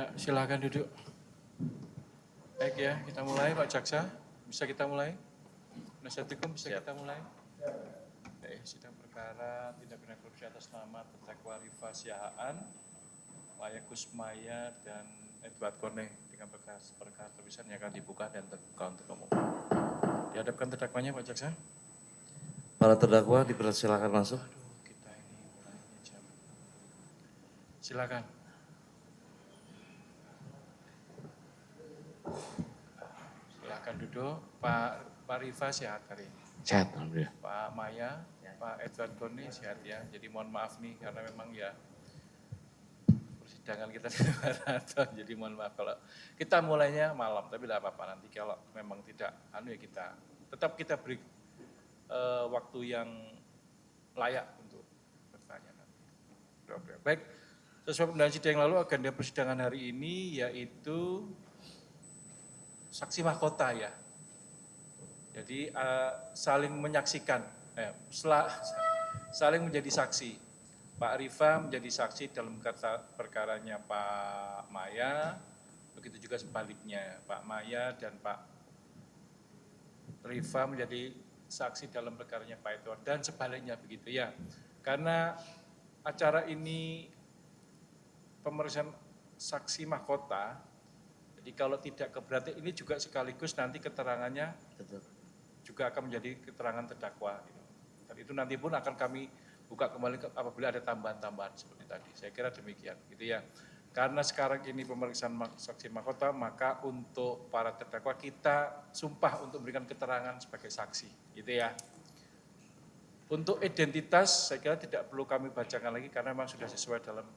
Ya, silakan duduk. Baik ya, kita mulai Pak Jaksa. Bisa kita mulai? Penasihat hukum bisa kita mulai? Baik, sidang perkara tindak pidana korupsi atas nama terdakwa Rifa Siahaan, Maya Kusmaya dan Edward Korne dengan perkara terusan yang akan dibuka dan terbuka untuk umum. Dihadapkan terdakwanya Pak Jaksa. Para terdakwa dipersilakan masuk. Aduh, kita ini mulainya jam. Silakan. Silakan duduk. Pak Rifa sehat hari ini? Sehat, alhamdulillah. Pak Maya, Pak Edward Korne sehat ya. Jadi mohon maaf nih karena memang ya persidangan kita di maraton. Jadi mohon maaf kalau kita mulainya malam, tapi tidak apa-apa nanti kalau memang tidak ya kita beri waktu yang layak untuk bertanya nanti. Baik, sesuai undangan sidang yang lalu agenda persidangan hari ini yaitu saksi mahkota ya. Jadi saling menyaksikan, saling menjadi saksi. Pak Rifa menjadi saksi dalam perkaranya Pak Maya, begitu juga sebaliknya Pak Maya dan Pak Rifa menjadi saksi dalam perkaranya Pak Edward dan sebaliknya begitu ya. Karena acara ini pemeriksaan saksi mahkota, jadi kalau tidak keberatan ini juga sekaligus nanti keterangannya juga akan menjadi keterangan terdakwa. Dan itu nanti pun akan kami buka kembali apabila ada tambahan-tambahan seperti tadi. Saya kira demikian, gitu ya. Karena sekarang ini pemeriksaan saksi mahkota, maka untuk para terdakwa kita sumpah untuk memberikan keterangan sebagai saksi, gitu ya. Untuk identitas, saya kira tidak perlu kami bacakan lagi karena memang sudah sesuai dalam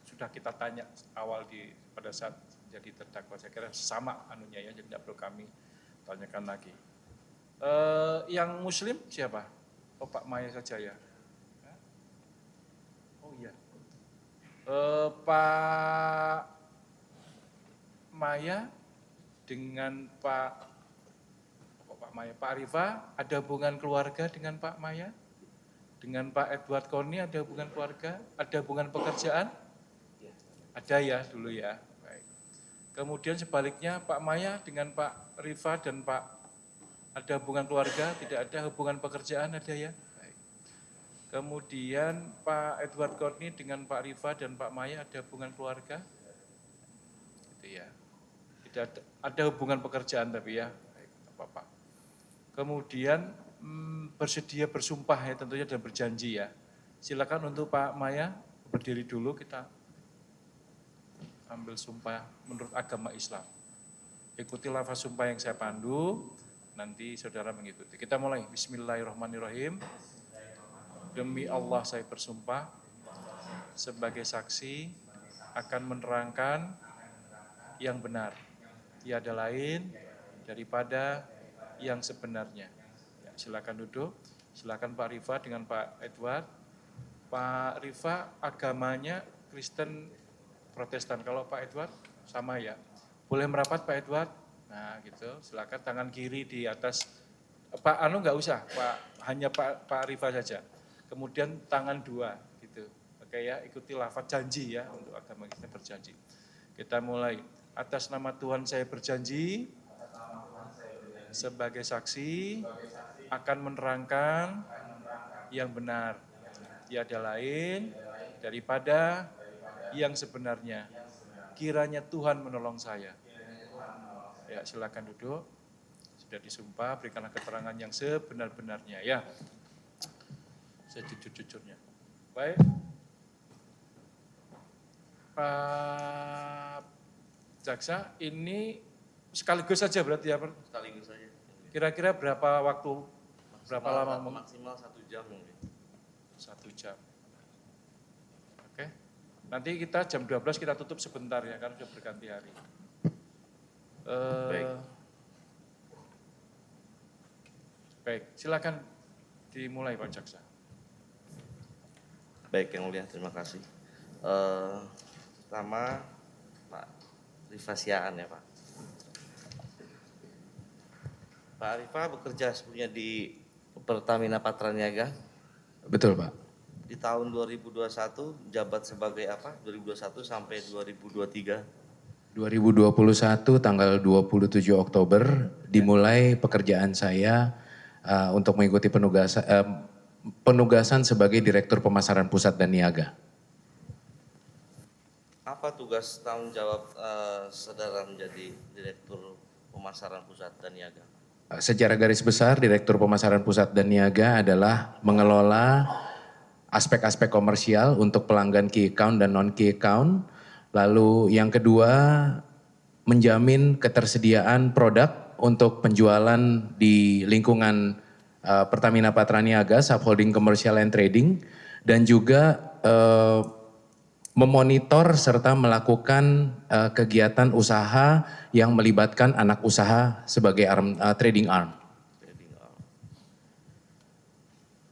sudah kita tanya awal pada saat jadi terdakwa. Saya kira sama anunya ya, jadi tidak perlu kami tanyakan lagi. Yang Muslim siapa? Oh Pak Maya saja ya. Oh iya. Pak Maya dengan Pak Maya, Pak Rifa ada hubungan keluarga dengan Pak Maya? Dengan Pak Edward Korne ada hubungan keluarga? Ada hubungan pekerjaan? Ada ya dulu ya. Baik. Kemudian sebaliknya Pak Maya dengan Pak Rifa dan Pak ada hubungan keluarga, tidak ada hubungan pekerjaan, ada ya? Baik. Kemudian Pak Edward Korne dengan Pak Rifa dan Pak Maya ada hubungan keluarga? Gitu ya. Tidak ada hubungan pekerjaan tapi ya. Baik, apa-apa. Kemudian bersedia bersumpah ya tentunya dan berjanji ya. Silakan untuk Pak Maya berdiri dulu, kita ambil sumpah menurut agama Islam. Ikuti lafaz sumpah yang saya pandu. Nanti saudara mengikuti. Kita mulai. Bismillahirrahmanirrahim. Demi Allah saya bersumpah sebagai saksi akan menerangkan yang benar. Tiada lain daripada yang sebenarnya. Ya, silakan duduk. Silakan Pak Rifa dengan Pak Edward. Pak Rifa agamanya Kristen Protestan. Kalau Pak Edward sama ya. Boleh merapat Pak Edward? Nah gitu, silakan tangan kiri di atas, Pak Anu nggak usah, Pak hanya Pak Rifa saja. Kemudian tangan dua gitu, oke ya, ikuti lafaz janji ya untuk agama kita berjanji. Kita mulai, atas nama Tuhan saya berjanji, sebagai saksi akan menerangkan yang benar, tiada lain daripada yang sebenarnya. Kiranya Tuhan menolong saya. Ya, silakan duduk. Sudah disumpah, berikanlah keterangan yang sebenar-benarnya ya. Sejujur-jujurnya. Baik. Pak Jaksa, ini sekaligus saja berarti ya? Sekaligus saja. Kira-kira berapa waktu, berapa lama? Maksimal 1 jam mungkin. 1 jam. Oke. Nanti kita jam 12 kita tutup sebentar ya, karena sudah berganti hari. Baik, silakan dimulai Pak Jaksa. Baik, yang mulia, terima kasih. Pertama, Pak Rifa Siahaan ya Pak. Pak Rifa bekerja sebelumnya di Pertamina Patraniaga. Betul Pak. Di tahun 2021 jabat sebagai apa? 2021 sampai 2023. 2021 tanggal 27 Oktober dimulai pekerjaan saya untuk mengikuti penugasan sebagai Direktur Pemasaran Pusat dan Niaga. Apa tugas tanggung jawab saudara menjadi Direktur Pemasaran Pusat dan Niaga? Secara garis besar, Direktur Pemasaran Pusat dan Niaga adalah mengelola aspek-aspek komersial untuk pelanggan key account dan non-key account. Lalu yang kedua, menjamin ketersediaan produk untuk penjualan di lingkungan Pertamina Patra Niaga, Subholding Commercial and Trading, dan juga memonitor serta melakukan kegiatan usaha yang melibatkan anak usaha sebagai trading arm.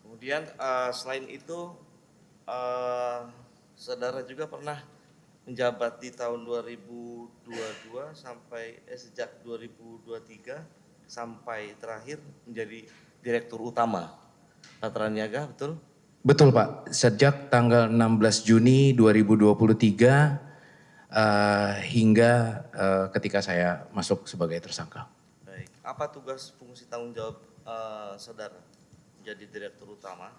Kemudian selain itu, saudara juga pernah menjabat di tahun 2022 sampai sejak 2023 sampai terakhir menjadi Direktur Utama Patra Niaga, betul? Betul Pak, sejak tanggal 16 Juni 2023 hingga ketika saya masuk sebagai tersangka. Baik, apa tugas fungsi tanggung jawab saudara menjadi Direktur Utama?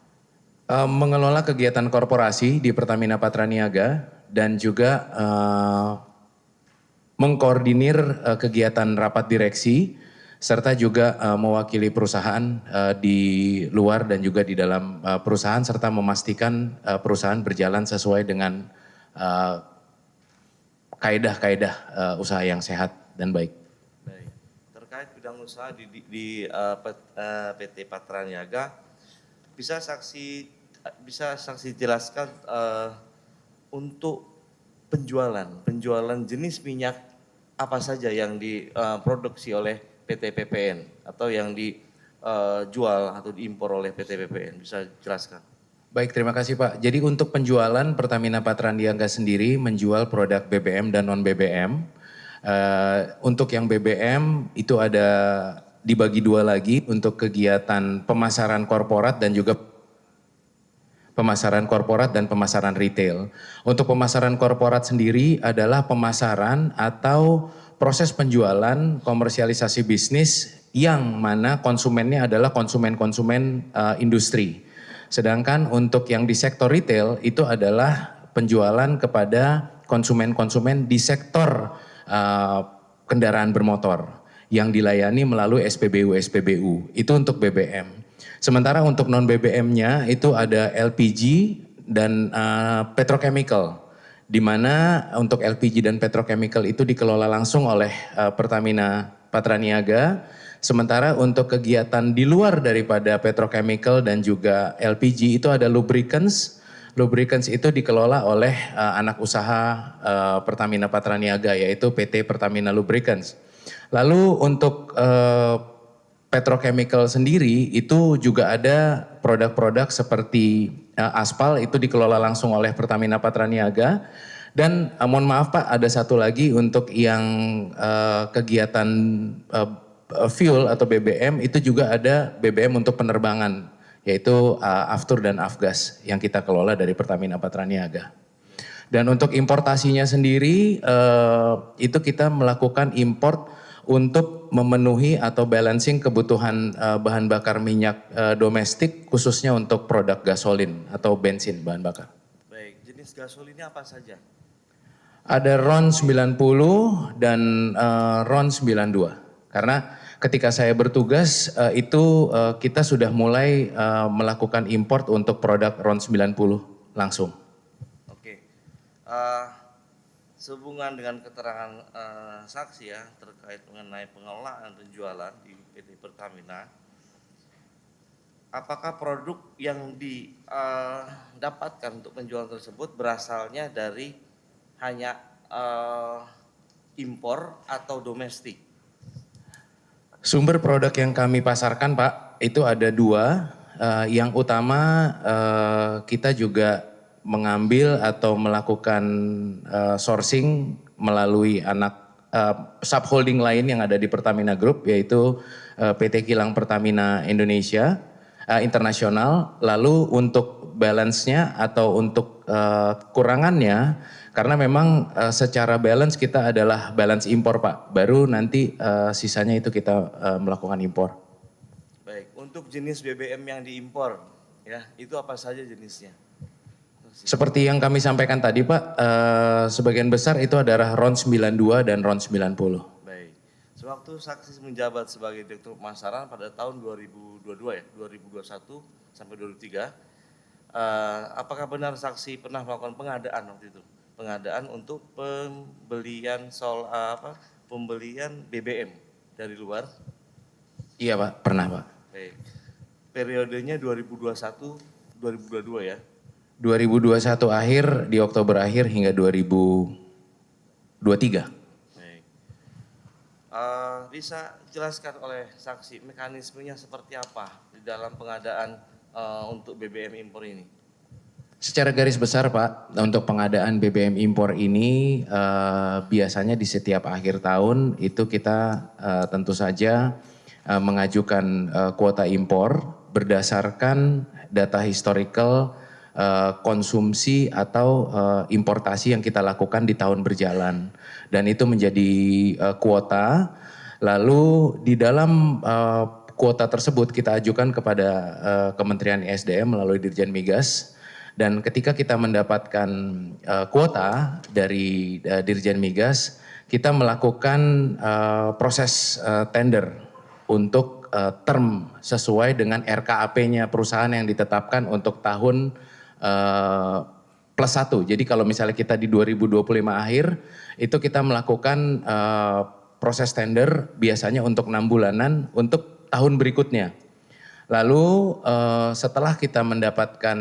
Mengelola kegiatan korporasi di Pertamina Patra Niaga dan juga mengkoordinir kegiatan rapat direksi serta juga mewakili perusahaan di luar dan juga di dalam perusahaan serta memastikan perusahaan berjalan sesuai dengan kaedah-kaedah usaha yang sehat dan baik. Baik, terkait bidang usaha di PT Patra Niaga, bisa saksi jelaskan untuk penjualan jenis minyak apa saja yang diproduksi oleh PT PPN atau yang dijual atau diimpor oleh PT PPN, bisa jelaskan? Baik, terima kasih Pak. Jadi untuk penjualan Pertamina Patra Niaga sendiri menjual produk BBM dan non BBM. Untuk yang BBM itu ada dibagi dua lagi untuk kegiatan pemasaran korporat dan juga pemasaran korporat dan pemasaran retail. Untuk pemasaran korporat sendiri adalah pemasaran atau proses penjualan komersialisasi bisnis yang mana konsumennya adalah konsumen-konsumen industri. Sedangkan untuk yang di sektor retail itu adalah penjualan kepada konsumen-konsumen di sektor kendaraan bermotor yang dilayani melalui SPBU. Itu untuk BBM. Sementara untuk non BBM-nya itu ada LPG dan petrochemical, di mana untuk LPG dan petrochemical itu dikelola langsung oleh Pertamina Patra Niaga. Sementara untuk kegiatan di luar daripada petrochemical dan juga LPG itu ada lubricants. Lubricants itu dikelola oleh anak usaha Pertamina Patra Niaga, yaitu PT Pertamina Lubricants. Lalu untuk petrochemical sendiri itu juga ada produk-produk seperti aspal, itu dikelola langsung oleh Pertamina Patra Niaga. Dan mohon maaf Pak, ada satu lagi untuk yang kegiatan fuel atau BBM, itu juga ada BBM untuk penerbangan, yaitu Aftur dan Afgas yang kita kelola dari Pertamina Patra Niaga. Dan untuk importasinya sendiri itu kita melakukan import untuk memenuhi atau balancing kebutuhan bahan bakar minyak domestik, khususnya untuk produk gasolin atau bensin bahan bakar. Baik, jenis gasolinnya apa saja? Ada RON 90 dan RON 92. Karena ketika saya bertugas itu kita sudah mulai melakukan import untuk produk RON 90 langsung. Oke. Sehubungan dengan keterangan saksi ya terkait mengenai pengelolaan penjualan di PT Pertamina, apakah produk yang didapatkan untuk penjualan tersebut berasalnya dari hanya impor atau domestik? Sumber produk yang kami pasarkan Pak itu ada dua. Yang utama kita juga mengambil atau melakukan sourcing melalui subholding lain yang ada di Pertamina Group, yaitu PT Kilang Pertamina Indonesia. internasional. Lalu untuk balance-nya atau untuk kurangannya, karena memang secara balance kita adalah balance impor Pak, baru nanti sisanya itu kita melakukan impor. Baik, untuk jenis BBM yang diimpor, ya itu apa saja jenisnya? Seperti yang kami sampaikan tadi Pak, sebagian besar itu adalah RON 92 dan RON 90. Baik, sewaktu saksi menjabat sebagai Direktur Pemasaran pada tahun 2022 ya, 2021 sampai 2023, apakah benar saksi pernah melakukan pengadaan waktu itu? Pengadaan untuk pembelian BBM dari luar? Iya Pak, pernah Pak. Baik, periodenya 2021, 2022 ya? 2021 akhir, di Oktober akhir hingga 2023. Baik. Bisa jelaskan oleh saksi mekanismenya seperti apa di dalam pengadaan untuk BBM impor ini? Secara garis besar Pak, untuk pengadaan BBM impor ini biasanya di setiap akhir tahun itu kita tentu saja mengajukan kuota impor berdasarkan data historical konsumsi atau importasi yang kita lakukan di tahun berjalan, dan itu menjadi kuota. Lalu di dalam kuota tersebut kita ajukan kepada Kementerian ESDM melalui Dirjen Migas, dan ketika kita mendapatkan kuota dari Dirjen Migas, kita melakukan proses tender untuk term sesuai dengan RKAP-nya perusahaan yang ditetapkan untuk tahun +1. Jadi kalau misalnya kita di 2025 akhir, itu kita melakukan proses tender biasanya untuk 6 bulanan untuk tahun berikutnya. Lalu setelah kita mendapatkan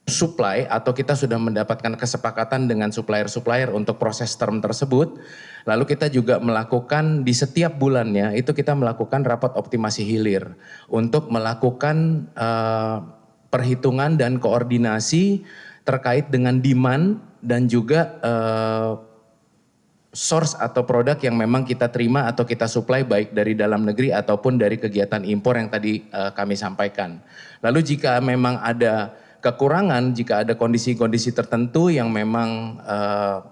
supply atau kita sudah mendapatkan kesepakatan dengan supplier-supplier untuk proses term tersebut, lalu kita juga melakukan di setiap bulannya itu kita melakukan rapat optimasi hilir untuk melakukan perhitungan dan koordinasi terkait dengan demand dan juga source atau produk yang memang kita terima atau kita supply baik dari dalam negeri ataupun dari kegiatan impor yang tadi kami sampaikan. Lalu jika memang ada kekurangan, jika ada kondisi-kondisi tertentu yang memang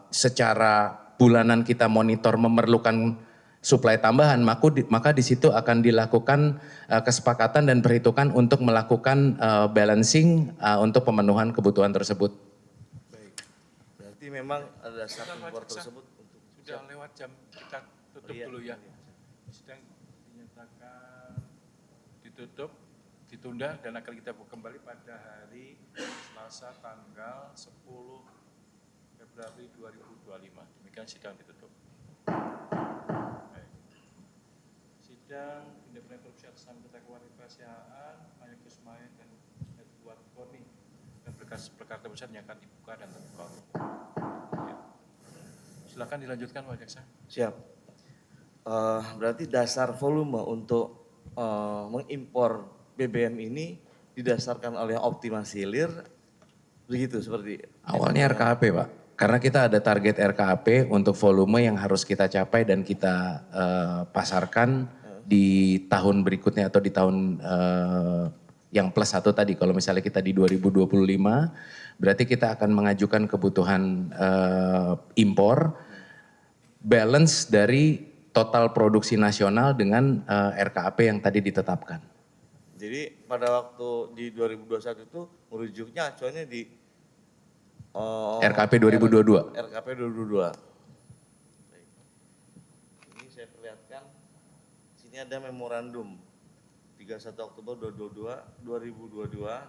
secara bulanan kita monitor memerlukan suplai tambahan, maka di situ akan dilakukan kesepakatan dan perhitungan untuk melakukan balancing untuk pemenuhan kebutuhan tersebut. Baik, berarti memang ada satu impor tersebut untuk sudah lewat jam, kita tutup dulu ya. Sedang dinyatakan ditutup, ditunda, dan akan kita buka kembali pada hari Selasa tanggal 10 Februari 2025. Demikian sidang ditutup. Baik. Sidang Independen Korupsi atas nama terdakwa Rifasiaan, Mayor Kusmayan dan Edward Koni dan perkara besar yang akan dibuka dan terbuka. Ya. Silakan dilanjutkan Pak Jaksa. siap. Berarti dasar volume untuk mengimpor BBM ini didasarkan oleh optimasi hilir, begitu seperti Awalnya RKAP Pak, karena kita ada target RKAP untuk volume yang harus kita capai dan kita pasarkan di tahun berikutnya atau di tahun yang +1 tadi. Kalau misalnya kita di 2025, berarti kita akan mengajukan kebutuhan impor, balance dari total produksi nasional dengan RKAP yang tadi ditetapkan. Jadi pada waktu di 2021 itu merujuknya acuannya di RKAP 2022. RKP 2022. Baik. Ini saya perlihatkan, sini ada memorandum 31 Oktober 2022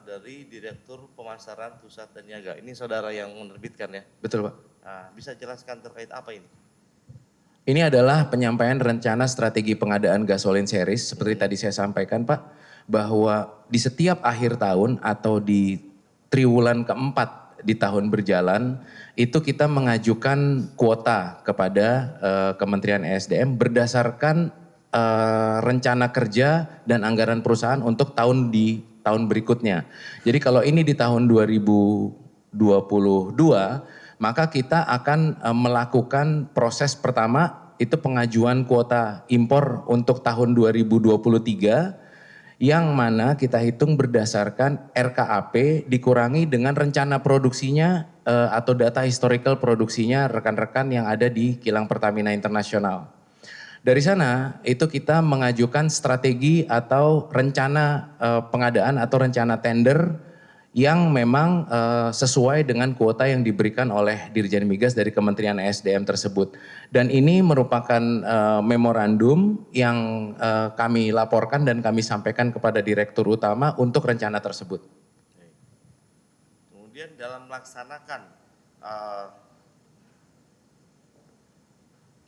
dari Direktur Pemasaran Pusat dan Niaga. Ini saudara yang menerbitkan ya? Betul Pak. Nah, bisa jelaskan terkait apa ini? Ini adalah penyampaian rencana strategi pengadaan gasolin series seperti tadi saya sampaikan Pak, bahwa di setiap akhir tahun atau di triwulan keempat di tahun berjalan itu kita mengajukan kuota kepada Kementerian ESDM berdasarkan rencana kerja dan anggaran perusahaan untuk tahun berikutnya. Jadi kalau ini di tahun 2022, maka kita akan melakukan proses pertama itu pengajuan kuota impor untuk tahun 2023 yang mana kita hitung berdasarkan RKAP dikurangi dengan rencana produksinya atau data historical produksinya rekan-rekan yang ada di kilang Pertamina Internasional. Dari sana itu kita mengajukan strategi atau rencana pengadaan atau rencana tender yang memang sesuai dengan kuota yang diberikan oleh Dirjen Migas dari Kementerian ESDM tersebut. Dan ini merupakan memorandum yang kami laporkan dan kami sampaikan kepada Direktur Utama untuk rencana tersebut. Kemudian dalam melaksanakan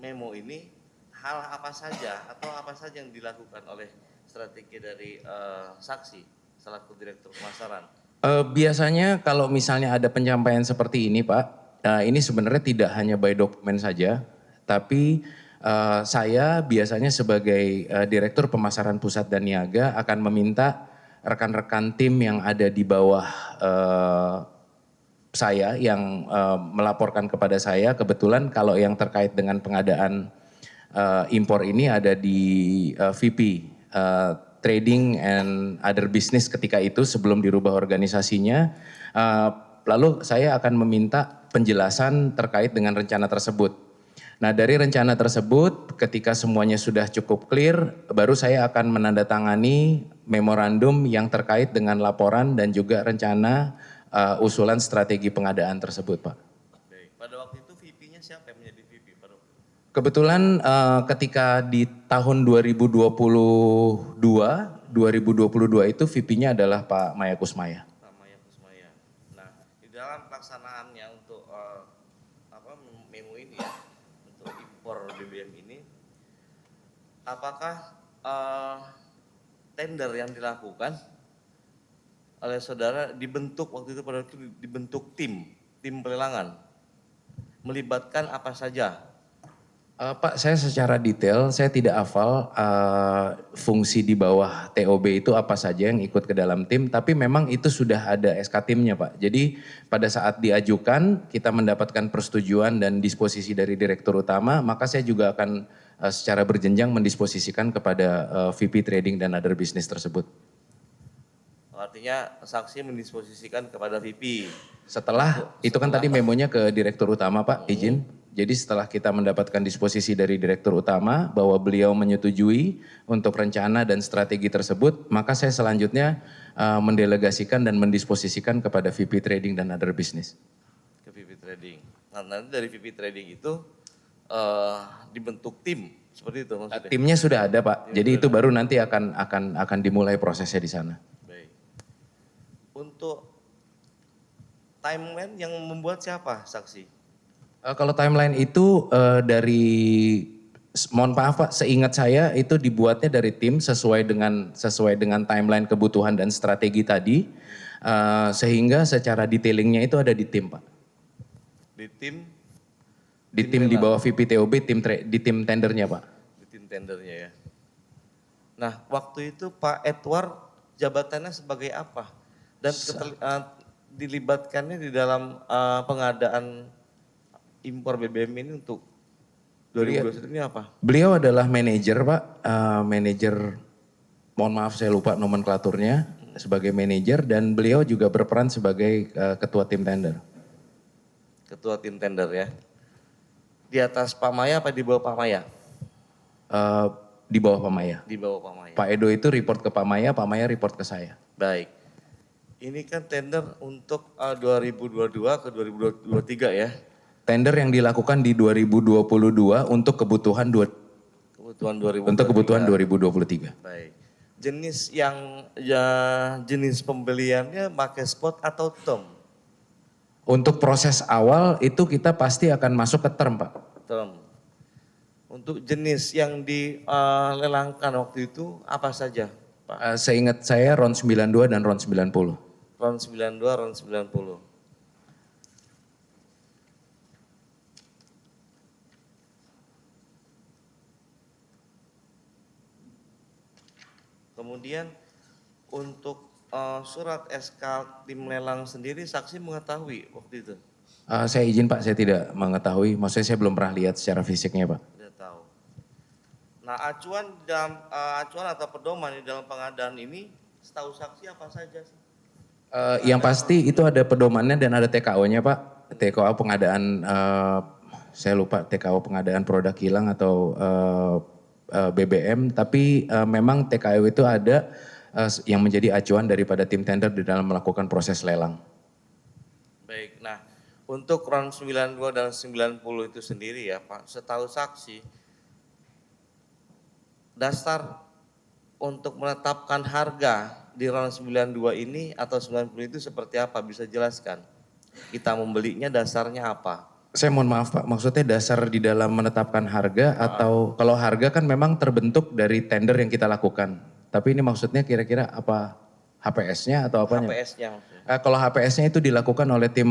memo ini, hal apa saja atau apa saja yang dilakukan oleh strategi dari saksi selaku Direktur Pemasaran? Biasanya kalau misalnya ada penyampaian seperti ini Pak, ini sebenarnya tidak hanya by dokumen saja, tapi saya biasanya sebagai Direktur Pemasaran Pusat dan Niaga akan meminta rekan-rekan tim yang ada di bawah saya yang melaporkan kepada saya. Kebetulan kalau yang terkait dengan pengadaan impor ini ada di VP Trading and Other Business ketika itu sebelum dirubah organisasinya. Lalu saya akan meminta penjelasan terkait dengan rencana tersebut. Nah dari rencana tersebut ketika semuanya sudah cukup clear, baru saya akan menandatangani memorandum yang terkait dengan laporan dan juga rencana usulan strategi pengadaan tersebut Pak. Baik. Pada waktu itu VP-nya siapa yang menjadi VP? Kebetulan ketika di tahun 2022 itu VP-nya adalah Pak Maya Kusmaya. Pak Maya Kusmaya. Nah, di dalam pelaksanaannya untuk memo ini ya, untuk impor BBM ini, apakah tender yang dilakukan oleh saudara dibentuk waktu itu pada waktu dibentuk tim pelelangan, melibatkan apa saja? Pak, saya secara detail saya tidak hafal fungsi di bawah TOB itu apa saja yang ikut ke dalam tim, tapi memang itu sudah ada SK timnya Pak. Jadi pada saat diajukan kita mendapatkan persetujuan dan disposisi dari Direktur Utama, maka saya juga akan secara berjenjang mendisposisikan kepada VP Trading dan Other Business tersebut. Artinya saksi mendisposisikan kepada VP. Setelah itu kan tadi memonya ke Direktur Utama Pak, izin. Jadi setelah kita mendapatkan disposisi dari Direktur Utama bahwa beliau menyetujui untuk rencana dan strategi tersebut, maka saya selanjutnya mendelegasikan dan mendisposisikan kepada VP Trading dan Other Business. Ke VP Trading. Nah nanti dari VP Trading itu dibentuk tim seperti itu maksudnya? Timnya sudah ada Pak, jadi itu baru nanti akan dimulai prosesnya di sana. Baik. Untuk timeline yang membuat siapa saksi? Kalau timeline itu dari, mohon maaf Pak, seingat saya itu dibuatnya dari tim sesuai dengan timeline kebutuhan dan strategi tadi, sehingga secara detailingnya itu ada di tim Pak. Di tim di bawah VP TOB, di tim tendernya Pak. Di tim tendernya ya. Nah waktu itu Pak Edward jabatannya sebagai apa? Dan dilibatkannya di dalam pengadaan impor BBM ini untuk 2021 ini apa? Beliau adalah manajer Pak, manajer, mohon maaf saya lupa nomenklaturnya, sebagai manajer dan beliau juga berperan sebagai ketua tim tender. Ketua tim tender ya. Di atas Pak Maya apa di bawah Pak Maya? Di bawah Pak Maya. Di bawah Pak Maya. Pak Edo itu report ke Pak Maya report ke saya. Baik. Ini kan tender untuk 2022 ke 2023 ya. Tender yang dilakukan di 2022 untuk kebutuhan 2023. Untuk kebutuhan 2023. Baik. Jenis yang jenis pembeliannya pakai spot atau term? Untuk proses awal itu kita pasti akan masuk ke term Pak. Term. Untuk jenis yang dilelangkan waktu itu apa saja Pak? Seingat saya RON 92 dan RON 90. RON 92, RON 90. Kemudian untuk surat SK tim lelang sendiri saksi mengetahui waktu itu? Saya izin Pak, saya tidak mengetahui. Maksudnya saya belum pernah lihat secara fisiknya Pak. Tidak tahu. Nah, acuan atau pedoman di dalam pengadaan ini setahu saksi apa saja sih? Yang pasti itu ada pedomannya dan ada TKO-nya Pak. TKO pengadaan, saya lupa TKO pengadaan produk kilang atau BBM. Tapi memang TKO itu ada yang menjadi acuan daripada tim tender di dalam melakukan proses lelang. Baik, nah untuk RON 92 dan 90 itu sendiri ya Pak, setahu saksi, dasar untuk menetapkan harga di RON 92 ini atau 90 itu seperti apa? Bisa jelaskan? Kita membelinya dasarnya apa? Saya mohon maaf Pak, maksudnya dasar di dalam menetapkan harga atau kalau harga kan memang terbentuk dari tender yang kita lakukan. Tapi ini maksudnya kira-kira apa HPS-nya atau apanya? HPS-nya. Kalau HPS-nya itu dilakukan oleh tim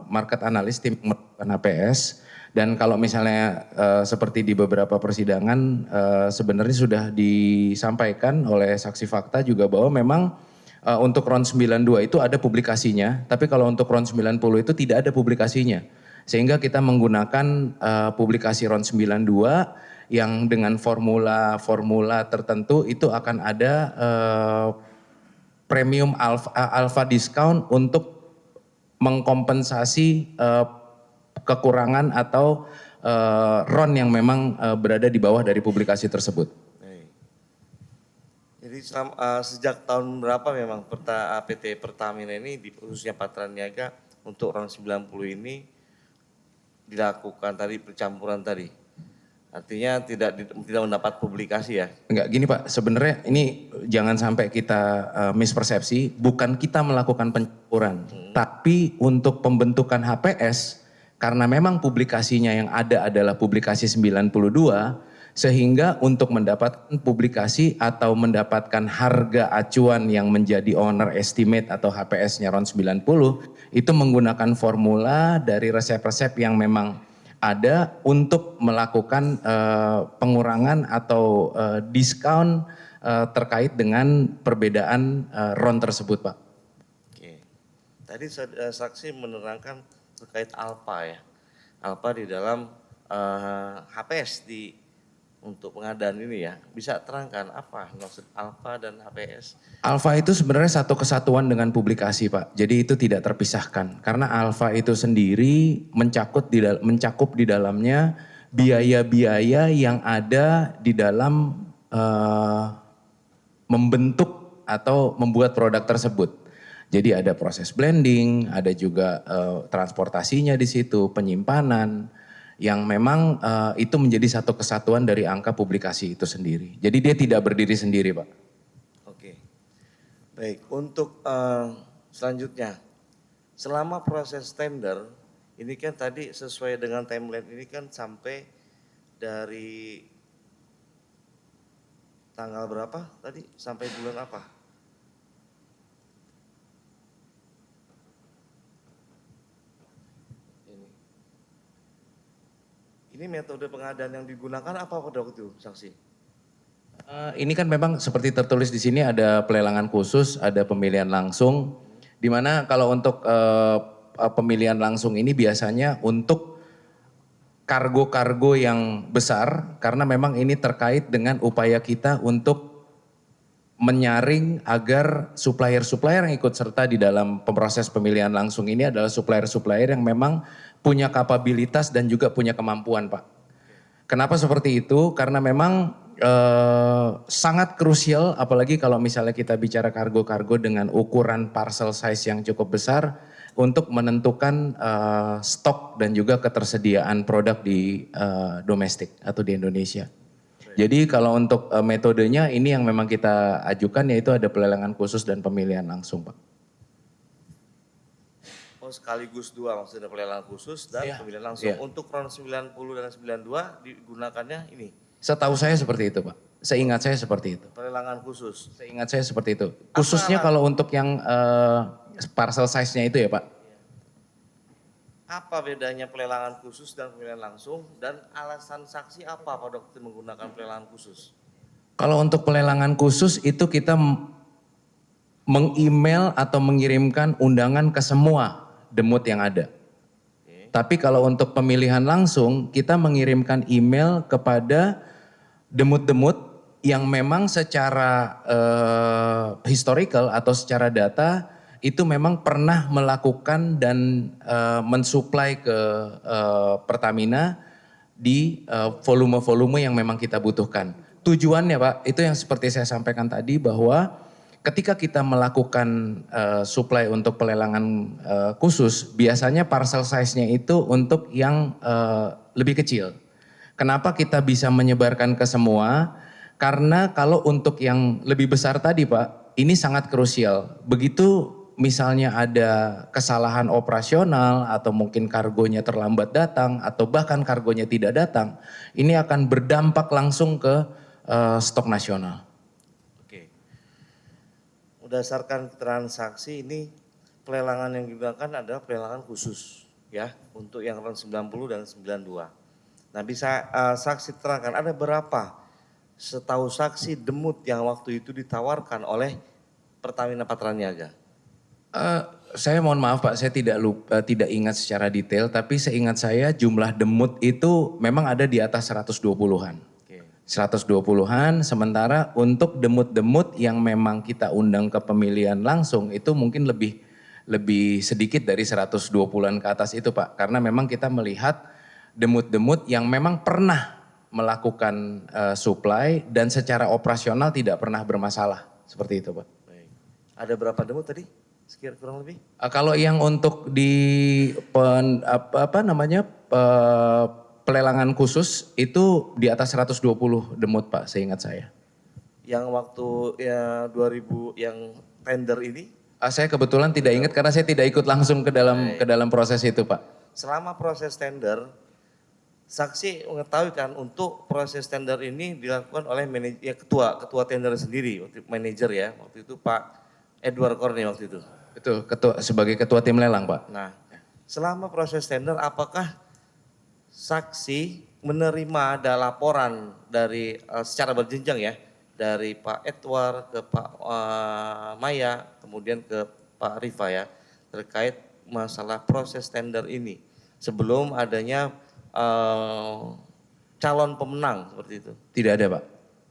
market analyst, tim melakukan HPS. Dan kalau misalnya seperti di beberapa persidangan sebenarnya sudah disampaikan oleh saksi fakta juga bahwa memang untuk RON 92 itu ada publikasinya, tapi kalau untuk RON 90 itu tidak ada publikasinya. Sehingga kita menggunakan publikasi RON 92 yang dengan formula tertentu itu akan ada premium alpha discount untuk mengkompensasi kekurangan atau RON yang memang berada di bawah dari publikasi tersebut. Jadi sejak tahun berapa memang PT Pertamina ini khususnya Patraniaga untuk RON 90 ini dilakukan tadi percampuran tadi? Artinya tidak mendapat publikasi ya? Enggak, gini Pak, sebenarnya ini jangan sampai kita mispersepsi, bukan kita melakukan pencampuran, tapi untuk pembentukan HPS, karena memang publikasinya yang ada adalah publikasi 92, sehingga untuk mendapatkan publikasi atau mendapatkan harga acuan yang menjadi owner estimate atau HPS-nya RON 90, itu menggunakan formula dari resep-resep yang memang ada untuk melakukan pengurangan atau diskon terkait dengan perbedaan RON tersebut Pak. Oke. Tadi saksi menerangkan terkait alfa ya. Alfa di dalam HPS untuk pengadaan ini ya. Bisa terangkan apa maksud alfa dan HPS? Alfa itu sebenarnya satu kesatuan dengan publikasi Pak. Jadi itu tidak terpisahkan. Karena alfa itu sendiri mencakup di dalamnya biaya-biaya yang ada di dalam membentuk atau membuat produk tersebut. Jadi ada proses blending, ada juga transportasinya di situ, penyimpanan, yang memang itu menjadi satu kesatuan dari angka publikasi itu sendiri. Jadi dia tidak berdiri sendiri Pak. Oke, baik. Untuk selanjutnya, selama proses tender, ini kan tadi sesuai dengan timeline ini kan sampai dari tanggal berapa tadi? Sampai bulan apa? Ini metode pengadaan yang digunakan apa pada waktu itu, saksi? Ini kan memang seperti tertulis di sini ada pelelangan khusus, ada pemilihan langsung. Di mana kalau untuk pemilihan langsung ini biasanya untuk kargo-kargo yang besar, karena memang ini terkait dengan upaya kita untuk menyaring agar supplier-supplier yang ikut serta di dalam proses pemilihan langsung ini adalah supplier-supplier yang memang punya kapabilitas dan juga punya kemampuan Pak. Kenapa seperti itu? Karena memang sangat krusial apalagi kalau misalnya kita bicara kargo-kargo dengan ukuran parcel size yang cukup besar untuk menentukan stok dan juga ketersediaan produk di domestik atau di Indonesia. Jadi kalau untuk metodenya ini yang memang kita ajukan yaitu ada pelelangan khusus dan pemilihan langsung Pak. Oh sekaligus dua maksudnya pelelangan khusus dan pemilihan langsung. Untuk RON 90 dan 92 digunakannya ini? Setahu saya seperti itu Pak, seingat saya seperti itu. Pelelangan khusus? Seingat saya seperti itu. Khususnya kalau untuk yang parcel size-nya itu ya Pak. Apa bedanya pelelangan khusus dan pemilihan langsung dan alasan saksi apa pada waktu menggunakan pelelangan khusus? Kalau untuk pelelangan khusus itu kita meng-email atau mengirimkan undangan ke semua demut yang ada. Tapi kalau untuk pemilihan langsung kita mengirimkan email kepada demut-demut yang memang secara historical atau secara data itu memang pernah melakukan dan mensuplai ke Pertamina di volume-volume yang memang kita butuhkan. Tujuannya Pak, itu yang seperti saya sampaikan tadi bahwa ketika kita melakukan supply untuk pelelangan khusus, biasanya parcel size-nya itu untuk yang lebih kecil. Kenapa kita bisa menyebarkan ke semua? Karena kalau untuk yang lebih besar tadi Pak, ini sangat krusial. Begitu misalnya ada kesalahan operasional atau mungkin kargonya terlambat datang atau bahkan kargonya tidak datang, ini akan berdampak langsung ke stok nasional. Oke. Berdasarkan transaksi ini pelelangan yang digunakan adalah pelelangan khusus ya untuk yang tahun 90 dan 92. Nah bisa saksi terangkan ada berapa setahu saksi demut yang waktu itu ditawarkan oleh Pertamina Patraniaga? Saya mohon maaf Pak, saya tidak ingat secara detail, tapi seingat saya jumlah demut itu memang ada di atas 120-an. 120-an, sementara untuk demut-demut yang memang kita undang ke pemilihan langsung itu mungkin lebih sedikit dari 120-an ke atas itu Pak. Karena memang kita melihat demut-demut yang memang pernah melakukan supply dan secara operasional tidak pernah bermasalah. Seperti itu Pak. Baik. Ada berapa demut tadi? Sekitar kurang lebih? Kalau yang untuk di pelelangan khusus itu di atas 120 demut Pak, seingat saya. Yang waktu ya 2000 yang tender ini? Saya kebetulan tidak ingat karena saya tidak ikut langsung ke dalam proses itu Pak. Selama proses tender, saksi mengetahui kan untuk proses tender ini dilakukan oleh ketua tender sendiri, manajer ya waktu itu Pak Edward Korni waktu itu. Betul, sebagai ketua tim lelang Pak. Nah, selama proses tender apakah saksi menerima ada laporan dari secara berjenjang ya dari Pak Edward ke Pak Maya kemudian ke Pak Rifa ya terkait masalah proses tender ini sebelum adanya calon pemenang seperti itu? Tidak ada Pak.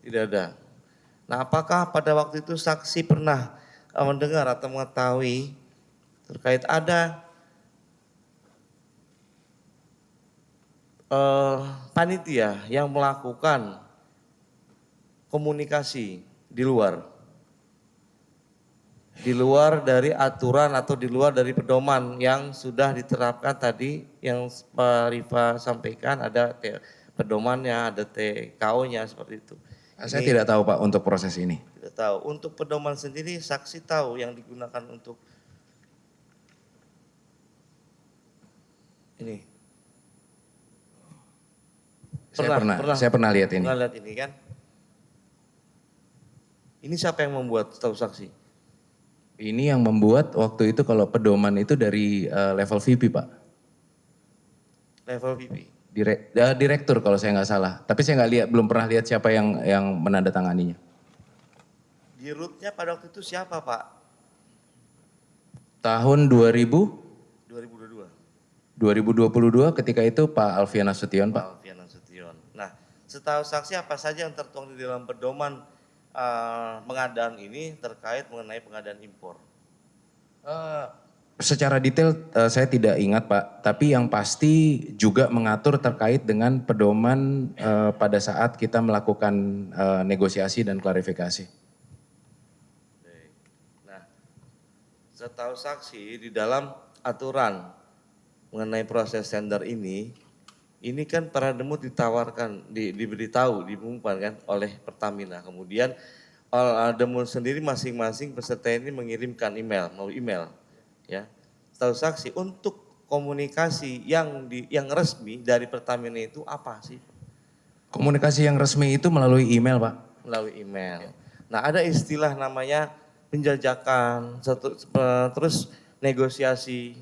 Tidak ada. Nah apakah pada waktu itu saksi pernah mendengar atau mengetahui terkait ada panitia yang melakukan komunikasi di luar dari aturan atau di luar dari pedoman yang sudah diterapkan tadi yang Pak Rifa sampaikan ada pedomannya, ada TKO-nya seperti itu. Saya tidak tahu Pak untuk proses ini. Tidak tahu. Untuk pedoman sendiri saksi tahu yang digunakan untuk ini. Saya pernah lihat ini. Pernah lihat ini kan? Ini siapa yang membuat setahu saksi? Ini yang membuat waktu itu kalau pedoman itu dari level VP Pak. Level VP? Direktur kalau saya nggak salah. Tapi saya belum pernah lihat siapa yang menandatanganinya. Di rootnya pada waktu itu siapa Pak? Tahun 2022 ketika itu Pak Alfian Nasution Pak. Alfian Nasution. Nah setahu saksi apa saja yang tertuang di dalam pedoman pengadaan ini terkait mengenai pengadaan impor? Secara detail saya tidak ingat Pak, tapi yang pasti juga mengatur terkait dengan pedoman pada saat kita melakukan negosiasi dan klarifikasi. Nah, setahu saksi di dalam aturan mengenai proses tender ini kan para demut ditawarkan, diberitahu, diumumkan kan oleh Pertamina. Kemudian demut sendiri masing-masing peserta ini mengirimkan melalui email. Ya, setahu saksi untuk komunikasi yang resmi dari Pertamina itu apa sih? Komunikasi yang resmi itu melalui email Pak. Melalui email. Nah ada istilah namanya penjajakan, terus negosiasi.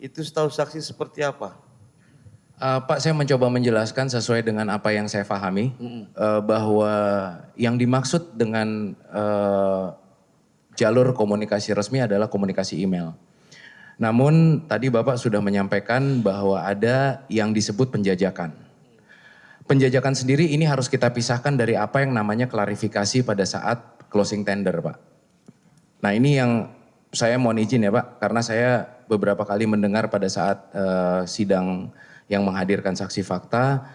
Itu setahu saksi seperti apa? Pak saya mencoba menjelaskan sesuai dengan apa yang saya pahami. Bahwa yang dimaksud dengan jalur komunikasi resmi adalah komunikasi email. Namun tadi Bapak sudah menyampaikan bahwa ada yang disebut penjajakan. Penjajakan sendiri ini harus kita pisahkan dari apa yang namanya klarifikasi pada saat closing tender, Pak. Nah, ini yang saya mohon izin ya, Pak, karena saya beberapa kali mendengar pada saat sidang yang menghadirkan saksi fakta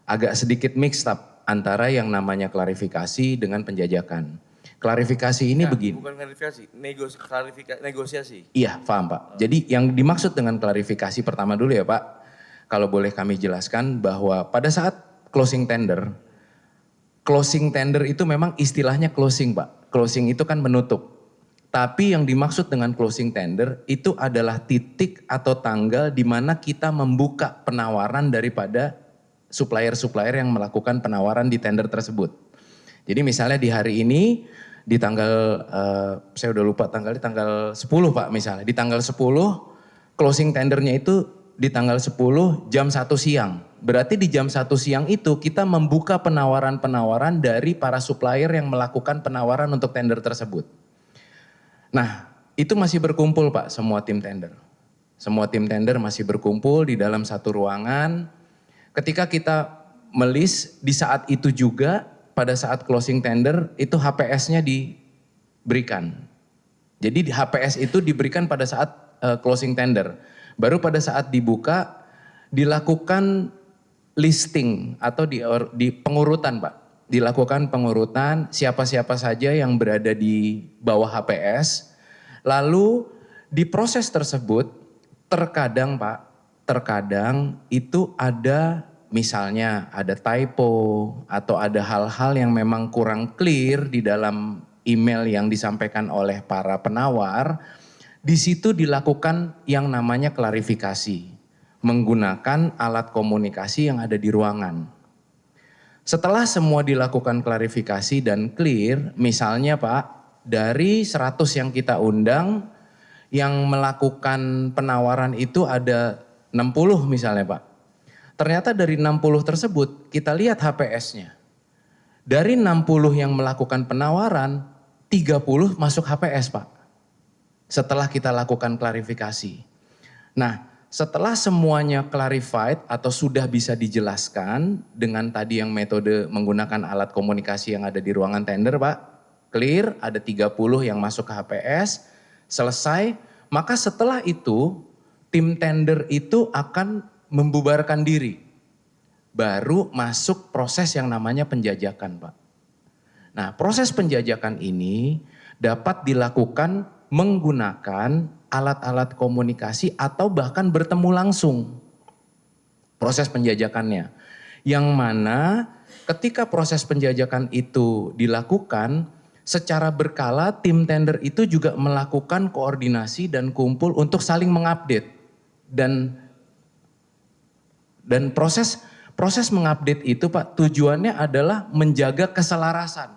agak sedikit mixed up antara yang namanya klarifikasi dengan penjajakan. Klarifikasi ini begini. Bukan klarifikasi, negosiasi. Iya, paham Pak. Jadi yang dimaksud dengan klarifikasi pertama dulu ya Pak, kalau boleh kami jelaskan bahwa pada saat closing tender itu memang istilahnya closing Pak. Closing itu kan menutup. Tapi yang dimaksud dengan closing tender itu adalah titik atau tanggal di mana kita membuka penawaran daripada supplier-supplier yang melakukan penawaran di tender tersebut. Jadi misalnya di hari ini, di tanggal, saya udah lupa tanggalnya, tanggal 10 Pak misalnya. Di tanggal 10, closing tendernya itu di tanggal 10 jam 1 siang. Berarti di jam 1 siang itu kita membuka penawaran-penawaran dari para supplier yang melakukan penawaran untuk tender tersebut. Nah, itu masih berkumpul Pak semua tim tender. Semua tim tender masih berkumpul di dalam satu ruangan. Ketika kita melis di saat itu juga pada saat closing tender itu HPS-nya diberikan. Jadi HPS itu diberikan pada saat closing tender. Baru pada saat dibuka dilakukan listing atau di pengurutan Pak. Dilakukan pengurutan siapa-siapa saja yang berada di bawah HPS. Lalu di proses tersebut terkadang Pak, terkadang itu ada misalnya ada typo atau ada hal-hal yang memang kurang clear di dalam email yang disampaikan oleh para penawar. Di situ dilakukan yang namanya klarifikasi menggunakan alat komunikasi yang ada di ruangan. Setelah semua dilakukan klarifikasi dan clear, misalnya Pak, dari 100 yang kita undang, yang melakukan penawaran itu ada 60 misalnya Pak. Ternyata dari 60 tersebut kita lihat HPS-nya. Dari 60 yang melakukan penawaran, 30 masuk HPS Pak. Setelah kita lakukan klarifikasi. Nah, setelah semuanya clarified atau sudah bisa dijelaskan dengan tadi yang metode menggunakan alat komunikasi yang ada di ruangan tender Pak, clear, ada 30 yang masuk ke HPS, selesai, maka setelah itu tim tender itu akan membubarkan diri. Baru masuk proses yang namanya penjajakan Pak. Nah proses penjajakan ini dapat dilakukan menggunakan alat-alat komunikasi atau bahkan bertemu langsung proses penjajakannya. Yang mana ketika proses penjajakan itu dilakukan secara berkala tim tender itu juga melakukan koordinasi dan kumpul untuk saling mengupdate. Dan proses mengupdate itu Pak tujuannya adalah menjaga keselarasan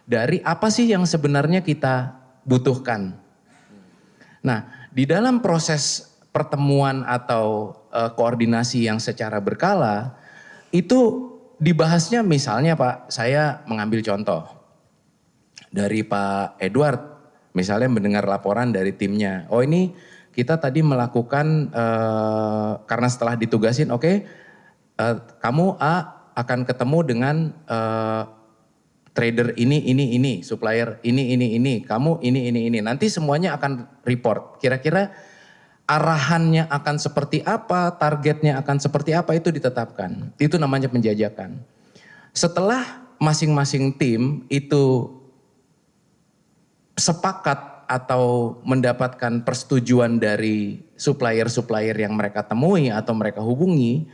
dari apa sih yang sebenarnya kita butuhkan. Nah, di dalam proses pertemuan atau koordinasi yang secara berkala, itu dibahasnya misalnya Pak, saya mengambil contoh dari Pak Edward, misalnya mendengar laporan dari timnya, oh ini kita tadi melakukan, karena setelah ditugasin, oke, kamu A akan ketemu dengan trader ini, supplier ini, kamu ini. Nanti semuanya akan report. Kira-kira arahannya akan seperti apa, targetnya akan seperti apa itu ditetapkan. Itu namanya penjajakan. Setelah masing-masing tim itu sepakat atau mendapatkan persetujuan dari supplier-supplier yang mereka temui atau mereka hubungi,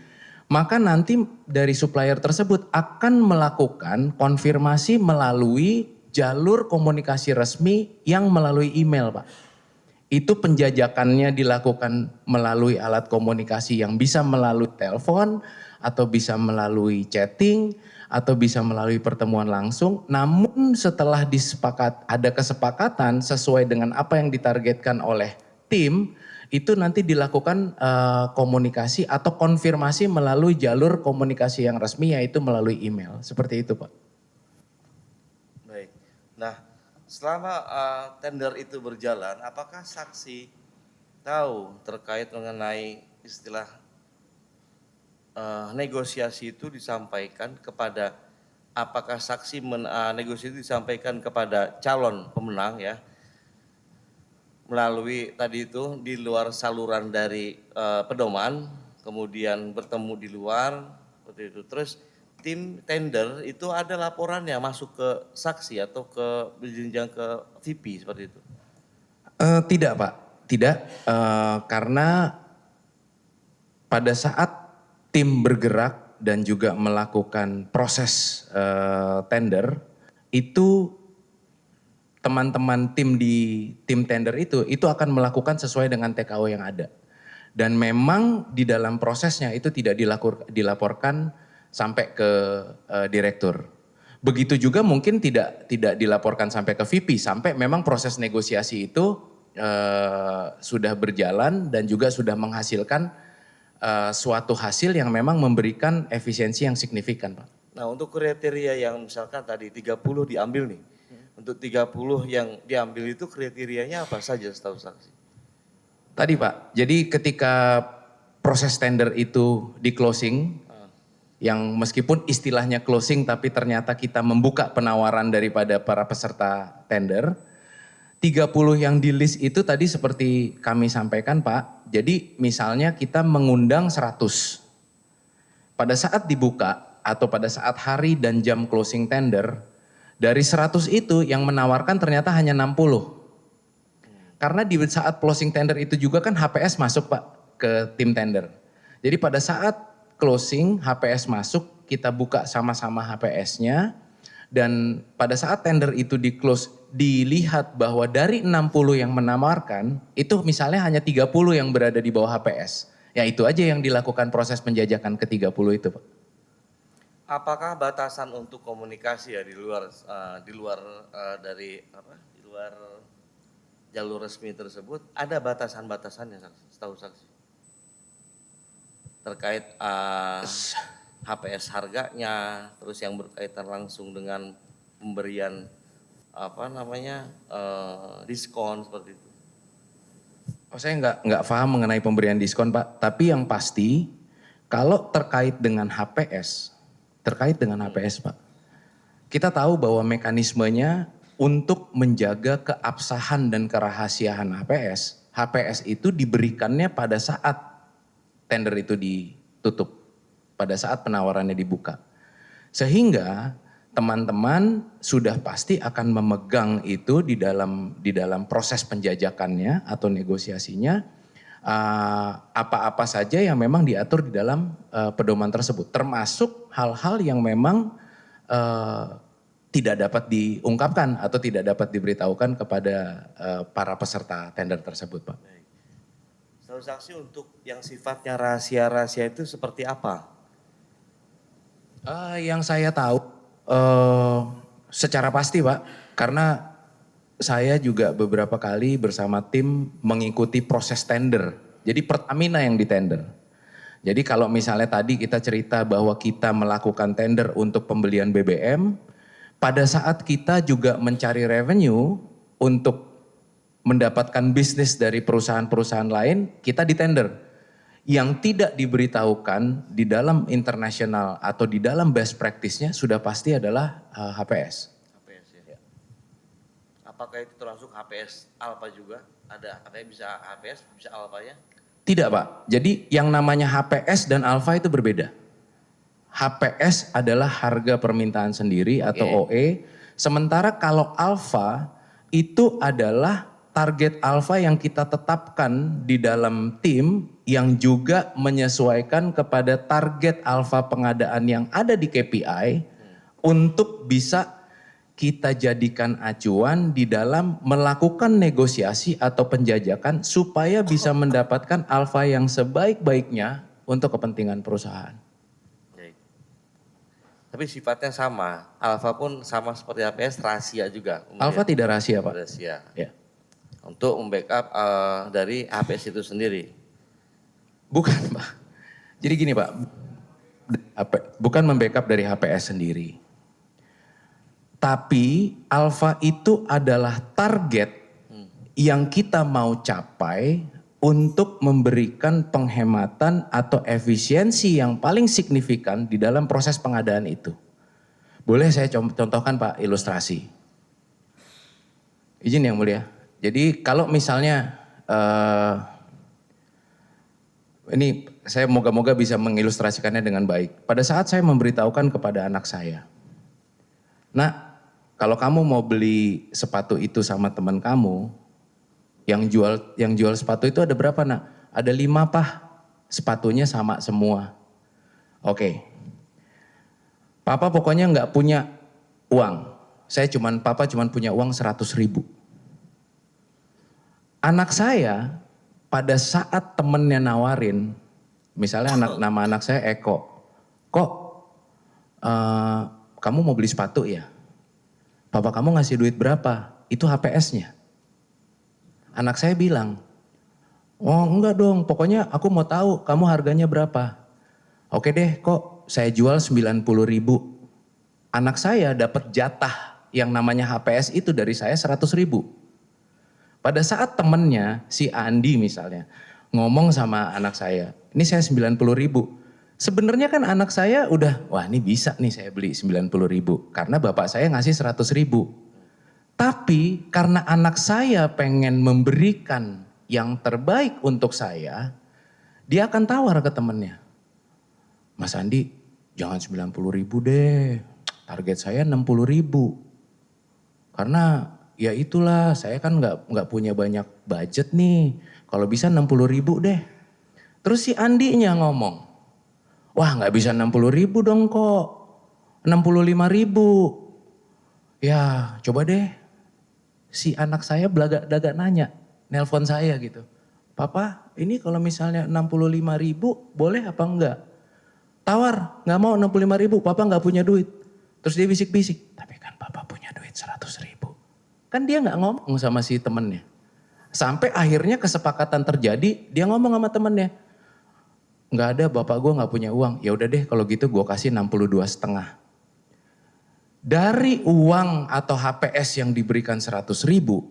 maka nanti dari supplier tersebut akan melakukan konfirmasi melalui jalur komunikasi resmi yang melalui email Pak. Itu penjajakannya dilakukan melalui alat komunikasi yang bisa melalui telepon atau bisa melalui chatting atau bisa melalui pertemuan langsung. Namun setelah ada kesepakatan sesuai dengan apa yang ditargetkan oleh tim, itu nanti dilakukan komunikasi atau konfirmasi melalui jalur komunikasi yang resmi yaitu melalui email. Seperti itu Pak. Baik. Nah, selama tender itu berjalan, apakah saksi tahu terkait mengenai istilah negosiasi itu disampaikan kepada, apakah saksi negosiasi itu disampaikan kepada calon pemenang ya, melalui tadi itu di luar saluran dari pedoman, kemudian bertemu di luar seperti itu. Terus tim tender itu ada laporannya masuk ke saksi atau ke berjenjang ke VP seperti itu. Tidak Pak, tidak, karena pada saat tim bergerak dan juga melakukan proses tender, itu teman-teman tim di tim tender itu akan melakukan sesuai dengan TKO yang ada. Dan memang di dalam prosesnya itu tidak dilaporkan sampai ke direktur. Begitu juga mungkin tidak dilaporkan sampai ke VP, sampai memang proses negosiasi itu sudah berjalan dan juga sudah menghasilkan suatu hasil yang memang memberikan efisiensi yang signifikan, Pak. Nah, untuk kriteria yang misalkan tadi 30 diambil nih. Untuk 30 yang diambil itu kriterianya apa saja setahu saksi? Tadi Pak, jadi ketika proses tender itu di closing, yang meskipun istilahnya closing tapi ternyata kita membuka penawaran daripada para peserta tender, 30 yang di list itu tadi seperti kami sampaikan Pak, jadi misalnya kita mengundang 100. Pada saat dibuka atau pada saat hari dan jam closing tender, dari 100 itu yang menawarkan ternyata hanya 60. Karena di saat closing tender itu juga kan HPS masuk Pak ke tim tender. Jadi pada saat closing HPS masuk, kita buka sama-sama HPS-nya. Dan pada saat tender itu di close, dilihat bahwa dari 60 yang menawarkan, itu misalnya hanya 30 yang berada di bawah HPS. Ya itu aja yang dilakukan proses penjajakan ke 30 itu Pak. Apakah batasan untuk komunikasi ya di luar dari di luar jalur resmi tersebut ada batasan-batasannya setahu saksi terkait HPS harganya, terus yang berkaitan langsung dengan pemberian diskon seperti itu. Oh, saya nggak paham mengenai pemberian diskon Pak, tapi yang pasti kalau terkait dengan HPS Pak, kita tahu bahwa mekanismenya untuk menjaga keabsahan dan kerahasiaan HPS itu diberikannya pada saat tender itu ditutup, pada saat penawarannya dibuka. Sehingga teman-teman sudah pasti akan memegang itu di dalam proses penjajakannya atau negosiasinya, apa-apa saja yang memang diatur di dalam pedoman tersebut, termasuk hal-hal yang memang tidak dapat diungkapkan atau tidak dapat diberitahukan kepada para peserta tender tersebut, Pak. Setahu saksi untuk yang sifatnya rahasia-rahasia itu seperti apa? Yang saya tahu secara pasti Pak, karena saya juga beberapa kali bersama tim mengikuti proses tender. Jadi Pertamina yang ditender. Jadi kalau misalnya tadi kita cerita bahwa kita melakukan tender untuk pembelian BBM, pada saat kita juga mencari revenue untuk mendapatkan bisnis dari perusahaan-perusahaan lain, kita ditender. Yang tidak diberitahukan di dalam internasional atau di dalam best practice-nya sudah pasti adalah HPS. HPS ya. Apakah itu termasuk HPS Alfa juga? Ada bisa HPS, bisa Alfa ya? Tidak Pak, jadi yang namanya HPS dan Alfa itu berbeda. HPS adalah harga permintaan sendiri atau OE, sementara kalau Alfa itu adalah target Alfa yang kita tetapkan di dalam tim yang juga menyesuaikan kepada target Alfa pengadaan yang ada di KPI untuk bisa kita jadikan acuan di dalam melakukan negosiasi atau penjajakan supaya bisa mendapatkan Alfa yang sebaik-baiknya untuk kepentingan perusahaan. Tapi sifatnya sama, Alfa pun sama seperti HPS, rahasia juga. Alfa tidak rahasia Pak. Rahasia. Ya. Untuk membackup dari HPS itu sendiri. Bukan Pak. Jadi gini Pak, bukan membackup dari HPS sendiri. Tapi Alfa itu adalah target yang kita mau capai untuk memberikan penghematan atau efisiensi yang paling signifikan di dalam proses pengadaan itu. Boleh saya contohkan Pak ilustrasi? Izin yang mulia. Jadi kalau misalnya ini saya moga-moga bisa mengilustrasikannya dengan baik. Pada saat saya memberitahukan kepada anak saya, "Nak, kalau kamu mau beli sepatu itu sama teman kamu, yang jual sepatu itu ada berapa, Nak?" "Ada 5, Pak. Sepatunya sama semua." "Oke. Papa pokoknya nggak punya uang. Papa cuman punya uang 100.000. Anak saya pada saat temennya nawarin, misalnya nama anak saya Eko, "Kok kamu mau beli sepatu ya? Papa kamu ngasih duit berapa? Itu HPS-nya." Anak saya bilang, "Oh enggak dong, pokoknya aku mau tahu kamu harganya berapa." "Oke deh, kok saya jual 90.000. Anak saya dapat jatah yang namanya HPS itu dari saya 100.000. Pada saat temennya, si Andi misalnya, ngomong sama anak saya, "Ini saya 90.000. Sebenarnya kan anak saya udah, wah ini bisa nih saya beli 90.000. Karena bapak saya ngasih 100.000. Tapi karena anak saya pengen memberikan yang terbaik untuk saya, dia akan tawar ke temennya. "Mas Andi, jangan 90.000 deh. Target saya 60.000. Karena ya itulah, saya kan nggak punya banyak budget nih. Kalau bisa 60.000 deh." Terus si Andinya ngomong, "Wah nggak bisa 60.000 dong kok. 65.000. Ya coba deh." Si anak saya belagak-belagak nanya, nelpon saya gitu, "Papa ini kalau misalnya 65.000 boleh apa enggak?" "Tawar, nggak mau 65.000, papa nggak punya duit." Terus dia bisik-bisik, "Tapi kan papa punya duit 100.000. Kan dia nggak ngomong sama si temennya. Sampai akhirnya kesepakatan terjadi, dia ngomong sama temennya, "Nggak ada, bapak gue nggak punya uang. Ya udah deh kalau gitu gue kasih 62,5. Dari uang atau HPS yang diberikan 100.000,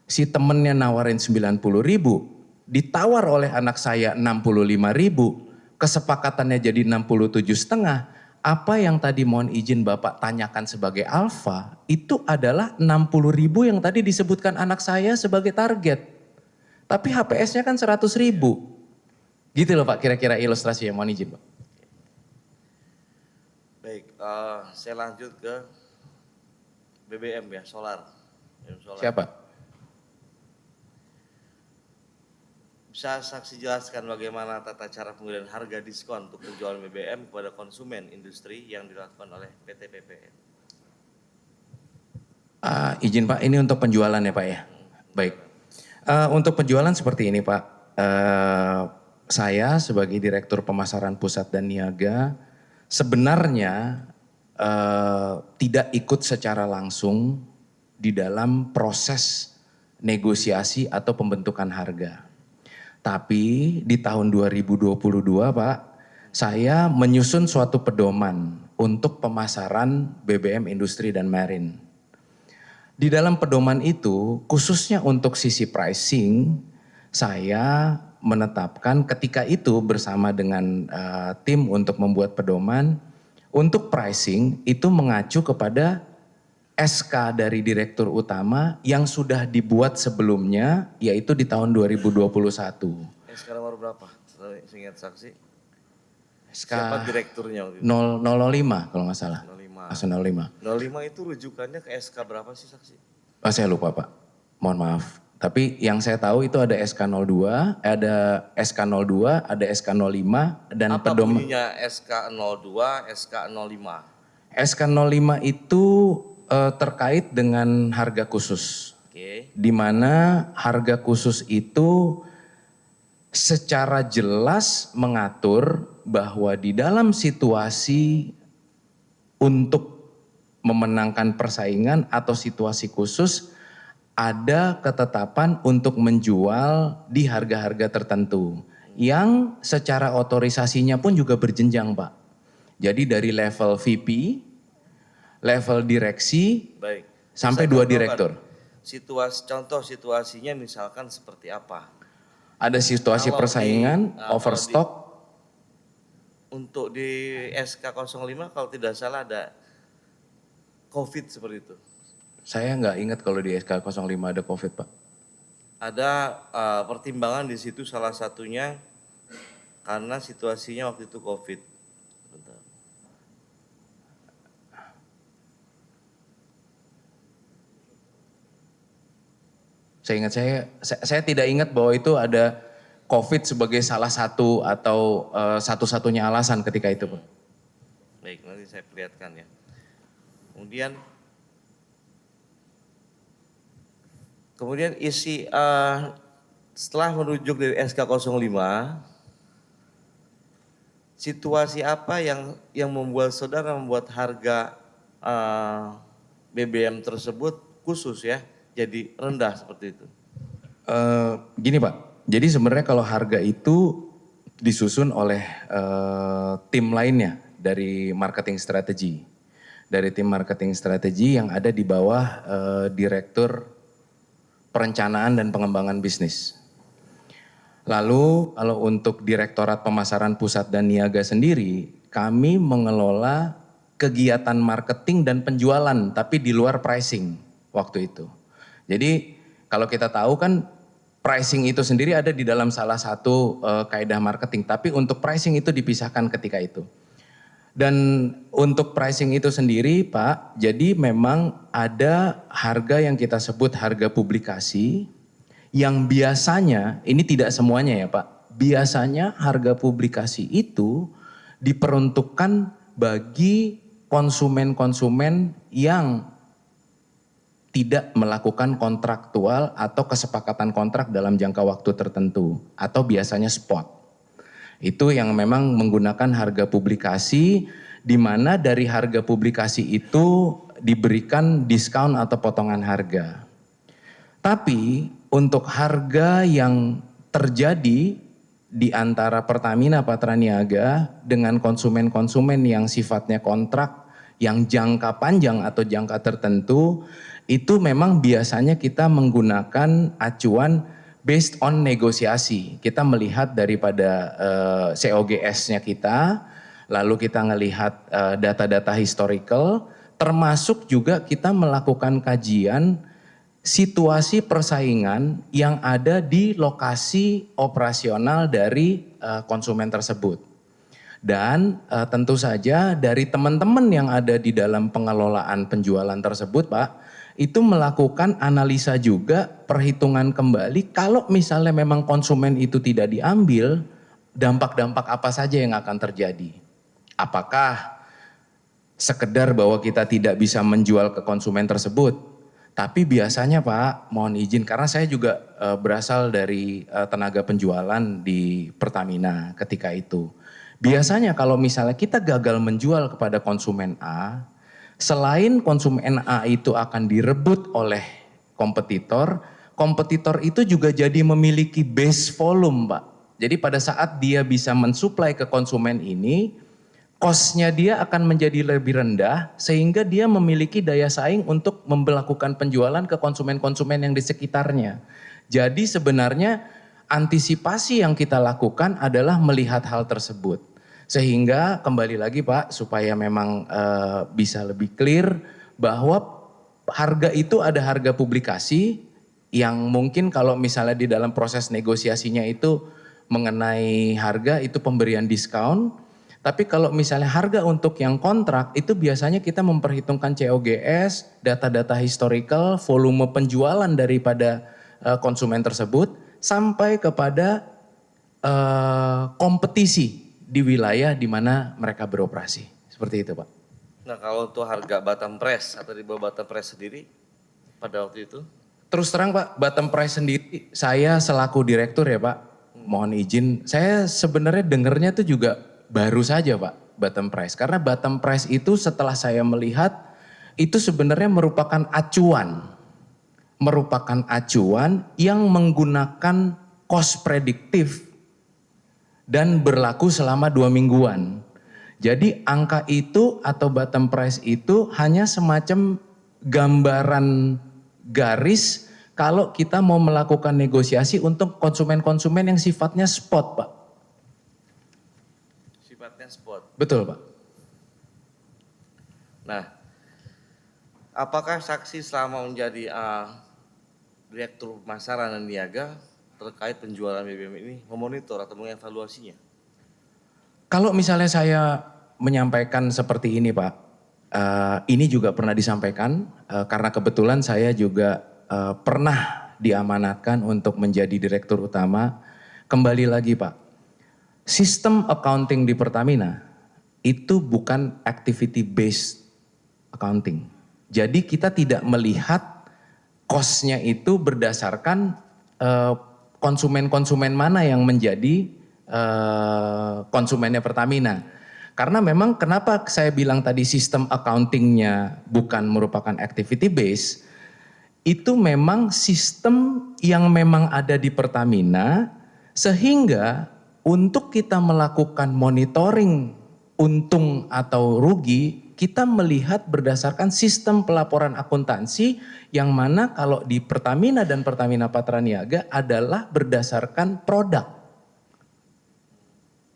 si temennya nawarin 90.000, ditawar oleh anak saya 65.000, kesepakatannya jadi 67,5. Apa yang tadi mohon izin Bapak tanyakan sebagai alfa, itu adalah 60.000 yang tadi disebutkan anak saya sebagai target. Tapi HPS-nya kan 100.000. Gitu loh Pak kira-kira ilustrasinya, mohon izin Pak. Baik, saya lanjut ke BBM ya, solar. Siapa? Bisa saksi jelaskan bagaimana tata cara pemberian harga diskon untuk penjualan BBM kepada konsumen industri yang dilakukan oleh PT PPN? Izin Pak, ini untuk penjualan ya Pak ya? Baik, untuk penjualan seperti ini Pak. Saya sebagai Direktur Pemasaran Pusat dan Niaga sebenarnya tidak ikut secara langsung di dalam proses negosiasi atau pembentukan harga. Tapi di tahun 2022 Pak, saya menyusun suatu pedoman untuk pemasaran BBM industri dan marine. Di dalam pedoman itu, khususnya untuk sisi pricing, saya menetapkan ketika itu bersama dengan tim untuk membuat pedoman, untuk pricing itu mengacu kepada SK dari Direktur Utama yang sudah dibuat sebelumnya, yaitu di tahun 2021. SK nomor berapa? Seingat saksi. SK Siapa direkturnya? 005 kalau nggak salah. 05. Asal 05. 05 itu rujukannya ke SK berapa sih saksi? Saya lupa Pak, mohon maaf. Tapi yang saya tahu itu ada SK02, ada SK02, ada SK05 dan apa pedoman. bunyinya SK02, SK05? SK05 itu terkait dengan harga khusus. Oke. Di mana harga khusus itu secara jelas mengatur bahwa di dalam situasi untuk memenangkan persaingan atau situasi khusus ada ketetapan untuk menjual di harga-harga tertentu yang secara otorisasinya pun juga berjenjang Pak. Jadi dari level VP, level direksi, Baik. sampai Bisa 2 direktur. contoh situasinya misalkan seperti apa? Ada situasi Kalau persaingan, kalau overstock. untuk di SK05 kalau tidak salah ada COVID seperti itu. Saya nggak ingat kalau di SK05 ada COVID, Pak. Ada pertimbangan di situ salah satunya karena situasinya waktu itu COVID. Bentar. Saya tidak ingat bahwa itu ada COVID sebagai salah satu atau satu-satunya alasan ketika itu, Pak. Baik, nanti saya perlihatkan ya. Kemudian isi setelah merujuk dari SK05, situasi apa yang membuat saudara membuat harga BBM tersebut khusus ya, jadi rendah seperti itu? Gini Pak, jadi sebenarnya kalau harga itu disusun oleh tim lainnya dari marketing strategi. Dari tim marketing strategi yang ada di bawah Direktur Perencanaan dan Pengembangan Bisnis. Lalu kalau untuk Direktorat Pemasaran Pusat dan Niaga sendiri, kami mengelola kegiatan marketing dan penjualan tapi di luar pricing waktu itu. Jadi kalau kita tahu kan pricing itu sendiri ada di dalam salah satu kaidah marketing, tapi untuk pricing itu dipisahkan ketika itu. Dan untuk pricing itu sendiri Pak, jadi memang ada harga yang kita sebut harga publikasi, yang biasanya, ini tidak semuanya ya Pak, biasanya harga publikasi itu diperuntukkan bagi konsumen-konsumen yang tidak melakukan kontraktual atau kesepakatan kontrak dalam jangka waktu tertentu, atau biasanya spot. Itu yang memang menggunakan harga publikasi, di mana dari harga publikasi itu diberikan diskon atau potongan harga. Tapi untuk harga yang terjadi di antara Pertamina Patraniaga dengan konsumen-konsumen yang sifatnya kontrak, yang jangka panjang atau jangka tertentu, itu memang biasanya kita menggunakan acuan based on negosiasi. Kita melihat daripada COGS-nya kita, lalu kita melihat data-data historical, termasuk juga kita melakukan kajian situasi persaingan yang ada di lokasi operasional dari konsumen tersebut. Dan tentu saja dari teman-teman yang ada di dalam pengelolaan penjualan tersebut Pak, itu melakukan analisa juga, perhitungan kembali kalau misalnya memang konsumen itu tidak diambil, dampak-dampak apa saja yang akan terjadi. Apakah sekedar bahwa kita tidak bisa menjual ke konsumen tersebut, tapi biasanya Pak, mohon izin karena saya juga berasal dari tenaga penjualan di Pertamina ketika itu. Biasanya kalau misalnya kita gagal menjual kepada konsumen A, selain konsumen A itu akan direbut oleh kompetitor, kompetitor itu juga jadi memiliki base volume Pak. Jadi pada saat dia bisa mensuplai ke konsumen ini, cost-nya dia akan menjadi lebih rendah sehingga dia memiliki daya saing untuk melakukan penjualan ke konsumen-konsumen yang di sekitarnya. Jadi sebenarnya antisipasi yang kita lakukan adalah melihat hal tersebut. Sehingga kembali lagi Pak, supaya memang bisa lebih clear bahwa harga itu ada harga publikasi yang mungkin kalau misalnya di dalam proses negosiasinya itu mengenai harga itu pemberian diskon. Tapi kalau misalnya harga untuk yang kontrak itu biasanya kita memperhitungkan COGS, data-data historical, volume penjualan daripada konsumen tersebut sampai kepada kompetisi di wilayah di mana mereka beroperasi. Seperti itu Pak. Nah kalau untuk harga bottom price atau di bawah bottom price sendiri pada waktu itu? Terus terang Pak, bottom price sendiri saya selaku direktur ya Pak, mohon izin, saya sebenarnya dengernya itu juga baru saja Pak, bottom price. Karena bottom price itu setelah saya melihat itu sebenarnya merupakan acuan yang menggunakan cost prediktif dan berlaku selama 2 mingguan. Jadi angka itu atau bottom price itu hanya semacam gambaran garis kalau kita mau melakukan negosiasi untuk konsumen-konsumen yang sifatnya spot, Pak. Sifatnya spot. Betul, Pak. Nah, apakah saksi selama menjadi Direktur Pemasaran dan Niaga terkait penjualan BBM ini memonitor atau mengevaluasinya? Kalau misalnya saya menyampaikan seperti ini, Pak, ini juga pernah disampaikan karena kebetulan saya juga pernah diamanatkan untuk menjadi direktur utama. Kembali lagi, Pak, sistem accounting di Pertamina itu bukan activity based accounting. Jadi kita tidak melihat cost-nya itu berdasarkan konsumen-konsumen mana yang menjadi konsumennya Pertamina. Karena memang kenapa saya bilang tadi sistem accounting-nya bukan merupakan activity base, itu memang sistem yang memang ada di Pertamina, sehingga untuk kita melakukan monitoring untung atau rugi, kita melihat berdasarkan sistem pelaporan akuntansi yang mana kalau di Pertamina dan Pertamina Patraniaga adalah berdasarkan produk.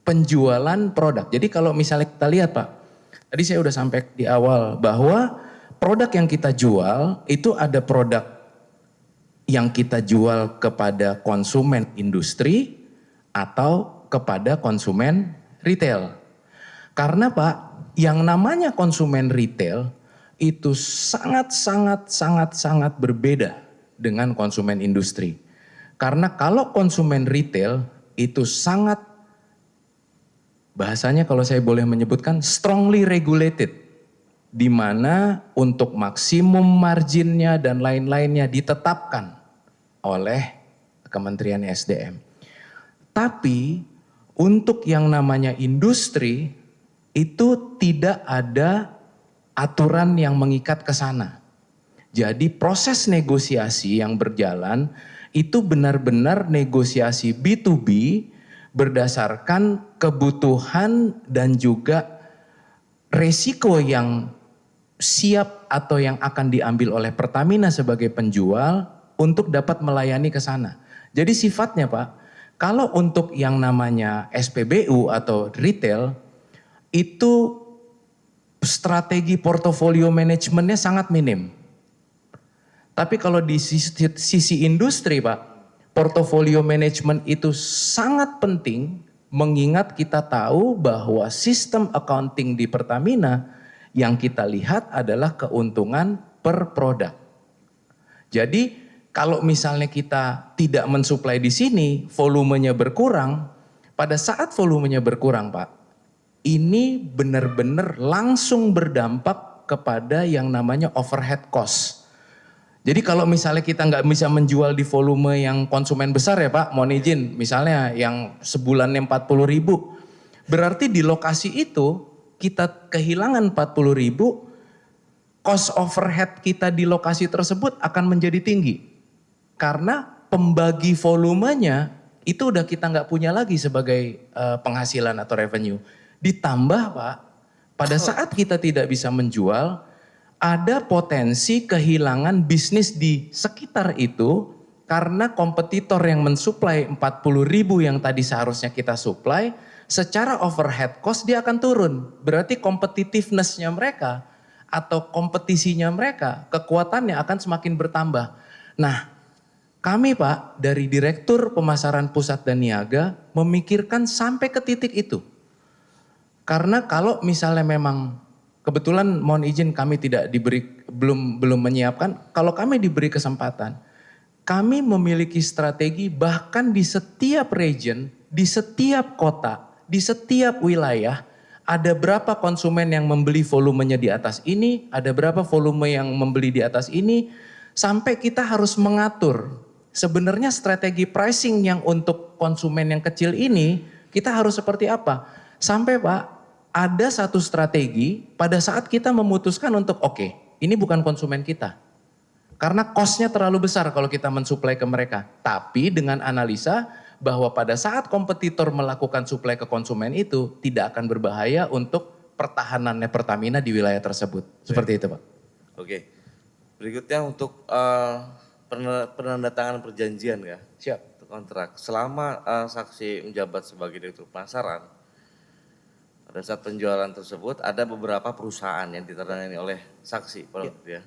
Penjualan produk. Jadi kalau misalnya kita lihat, Pak, tadi saya udah sampai di awal bahwa produk yang kita jual itu ada produk yang kita jual kepada konsumen industri atau kepada konsumen retail. Karena, Pak, yang namanya konsumen retail itu sangat berbeda dengan konsumen industri. Karena kalau konsumen retail itu sangat, bahasanya kalau saya boleh menyebutkan, strongly regulated, di mana untuk maksimum marginnya dan lain-lainnya ditetapkan oleh Kementerian SDM. Tapi untuk yang namanya industri itu tidak ada aturan yang mengikat ke sana. Jadi proses negosiasi yang berjalan itu benar-benar negosiasi B2B berdasarkan kebutuhan dan juga resiko yang siap atau yang akan diambil oleh Pertamina sebagai penjual untuk dapat melayani ke sana. Jadi sifatnya, Pak, kalau untuk yang namanya SPBU atau retail, itu strategi portofolio manajemennya sangat minim. Tapi kalau di sisi industri, Pak, portofolio manajemen itu sangat penting, mengingat kita tahu bahwa sistem accounting di Pertamina yang kita lihat adalah keuntungan per produk. Jadi kalau misalnya kita tidak mensuplai di sini, volumenya berkurang, pada saat volumenya berkurang, Pak, ini benar-benar langsung berdampak kepada yang namanya overhead cost. Jadi kalau misalnya kita nggak bisa menjual di volume yang konsumen besar ya Pak, mohon izin, misalnya yang sebulannya 40.000, berarti di lokasi itu kita kehilangan 40.000, cost overhead kita di lokasi tersebut akan menjadi tinggi. Karena pembagi volumenya itu udah kita nggak punya lagi sebagai penghasilan atau revenue. Ditambah Pak, pada saat kita tidak bisa menjual, ada potensi kehilangan bisnis di sekitar itu karena kompetitor yang mensuplai 40.000 yang tadi seharusnya kita suplai, secara overhead cost dia akan turun. Berarti competitiveness-nya mereka atau kompetisinya mereka, kekuatannya akan semakin bertambah. Nah, kami Pak dari Direktur Pemasaran Pusat dan Niaga memikirkan sampai ke titik itu. Karena kalau misalnya memang kebetulan mohon izin kami tidak diberi, belum menyiapkan, kalau kami diberi kesempatan, kami memiliki strategi bahkan di setiap region, di setiap kota, di setiap wilayah, ada berapa konsumen yang membeli volumenya di atas ini, ada berapa volume yang membeli di atas ini, sampai kita harus mengatur. Sebenarnya strategi pricing yang untuk konsumen yang kecil ini, kita harus seperti apa? Sampai Pak, ada satu strategi pada saat kita memutuskan untuk oke, ini bukan konsumen kita. Karena cost-nya terlalu besar kalau kita mensuplai ke mereka. Tapi dengan analisa bahwa pada saat kompetitor melakukan suplai ke konsumen itu tidak akan berbahaya untuk pertahanannya Pertamina di wilayah tersebut. Seperti itu Pak. Oke, berikutnya untuk penandatangan perjanjian ya. Siap. Kontrak. Selama saksi menjabat sebagai direktur pemasaran, pada saat penjualan tersebut ada beberapa perusahaan yang ditandatangani oleh saksi pada waktu itu ya.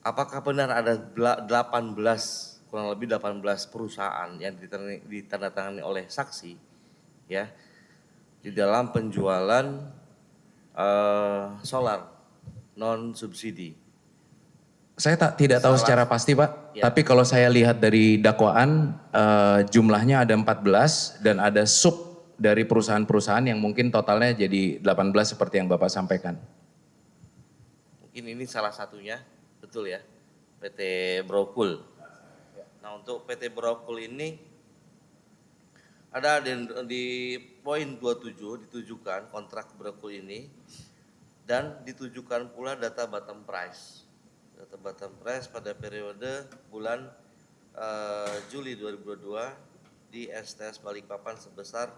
Apakah benar ada 18, kurang lebih 18 perusahaan yang ditandatangani oleh saksi ya di dalam penjualan solar non subsidi? Saya tidak tahu secara pasti Pak, Ya. tapi kalau saya lihat dari dakwaan jumlahnya ada 14 dan ada sub dari perusahaan-perusahaan yang mungkin totalnya jadi 18 seperti yang Bapak sampaikan. Mungkin ini salah satunya, betul ya, PT Brokul. Nah untuk PT Brokul ini ada di poin 27 ditujukan kontrak Brokul ini dan ditujukan pula data bottom price. Data bottom price pada periode bulan Juli 2022 di STS Balikpapan sebesar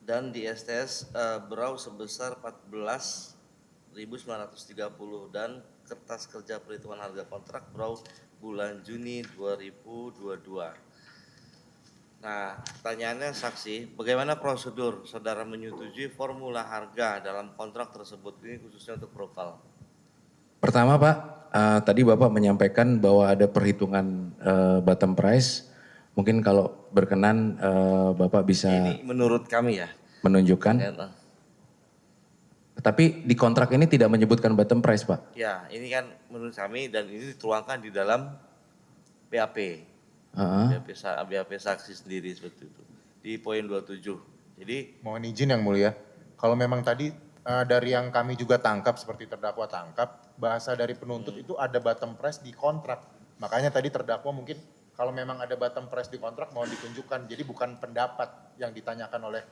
dan di STS Berau sebesar 14.930 dan kertas kerja perhitungan harga kontrak Berau bulan Juni 2022. Nah, pertanyaannya saksi, bagaimana prosedur saudara menyetujui formula harga dalam kontrak tersebut ini khususnya untuk profil? Pertama Pak, tadi Bapak menyampaikan bahwa ada perhitungan bottom price. Mungkin kalau berkenan Bapak bisa Ini menurut kami ya. menunjukkan. Tapi di kontrak ini tidak menyebutkan bottom price Pak. Ya, ini kan menurut kami dan ini dituangkan di dalam BAP. BAP saksi sendiri seperti itu. Di poin 27. Jadi mohon izin yang mulia, kalau memang tadi dari yang kami juga tangkap seperti terdakwa tangkap, bahasa dari penuntut itu ada bottom price di kontrak. Makanya tadi terdakwa mungkin kalau memang ada bottom price di kontrak mohon ditunjukkan. Jadi bukan pendapat yang ditanyakan oleh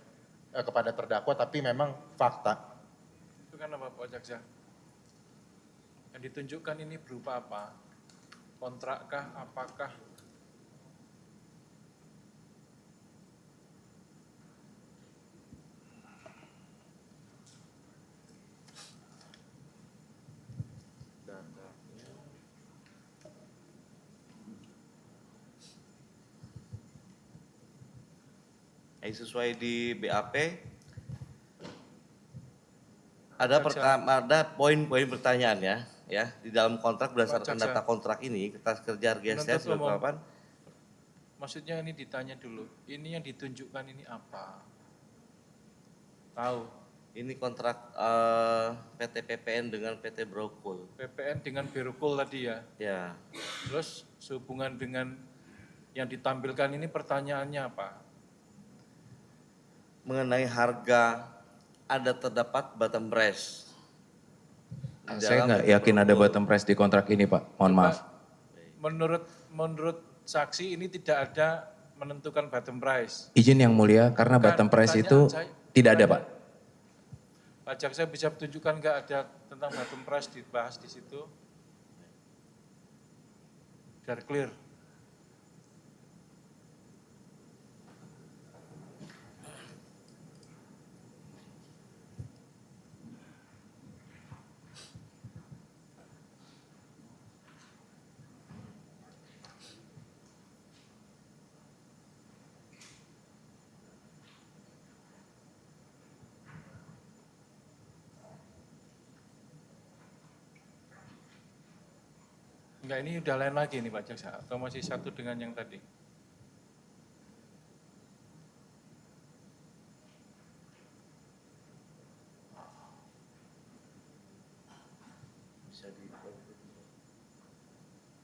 kepada terdakwa tapi memang fakta. Itu kan apa Pak Jaksa? Yang ditunjukkan ini berupa apa? Kontrakkah, apakah? sesuai di BAP ada poin-poin pertanyaan ya di dalam kontrak berdasarkan Jaksa. data kontrak ini kertas kerja harga STS Penuntut umum. Balikpapan. Maksudnya ini ditanya dulu, ini yang ditunjukkan ini apa? Tahu? Ini kontrak PT PPN dengan PT Brokul. PPN dengan Berukul tadi ya. Ya, Terus sehubungan dengan yang ditampilkan ini pertanyaannya apa? mengenai harga ada terdapat bottom price. Di Saya dalam nggak PT yakin ada Brokul. bottom price di kontrak ini Pak, mohon maaf. Menurut saksi ini tidak ada menentukan bottom price. Izin yang mulia, karena Bukan, bottom price pertanyaan itu saya- tidak ada Pak. Pak Jaksa bisa tunjukkan nggak ada tentang bottom price dibahas di situ? Biar clear. Enggak, ini udah lain lagi nih Pak Jaksa, atau masih satu dengan yang tadi? Bisa di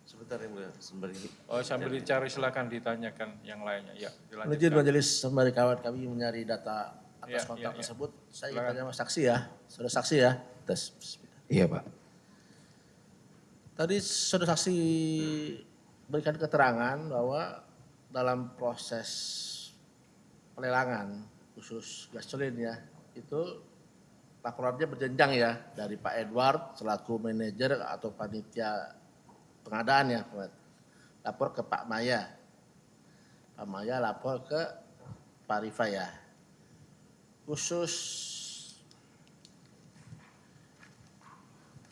sebentar ya mulia, sembari Oh sambil dicari silakan ditanyakan yang lainnya. Ya, Izin dilanjutkan. majelis sembari kawan kami mencari data atas Ya, kontrak ya, ya. tersebut. Saya ingin Silakan. tanya sama saksi ya, saudara saksi ya. Tes. Iya Pak. Tadi saudara saksi berikan keterangan bahwa dalam proses pelelangan khusus gasolin ya, itu laporannya berjenjang ya dari Pak Edward selaku manajer atau panitia pengadaan ya, lapor ke Pak Maya. Pak Maya lapor ke Pak Rifa ya. Khusus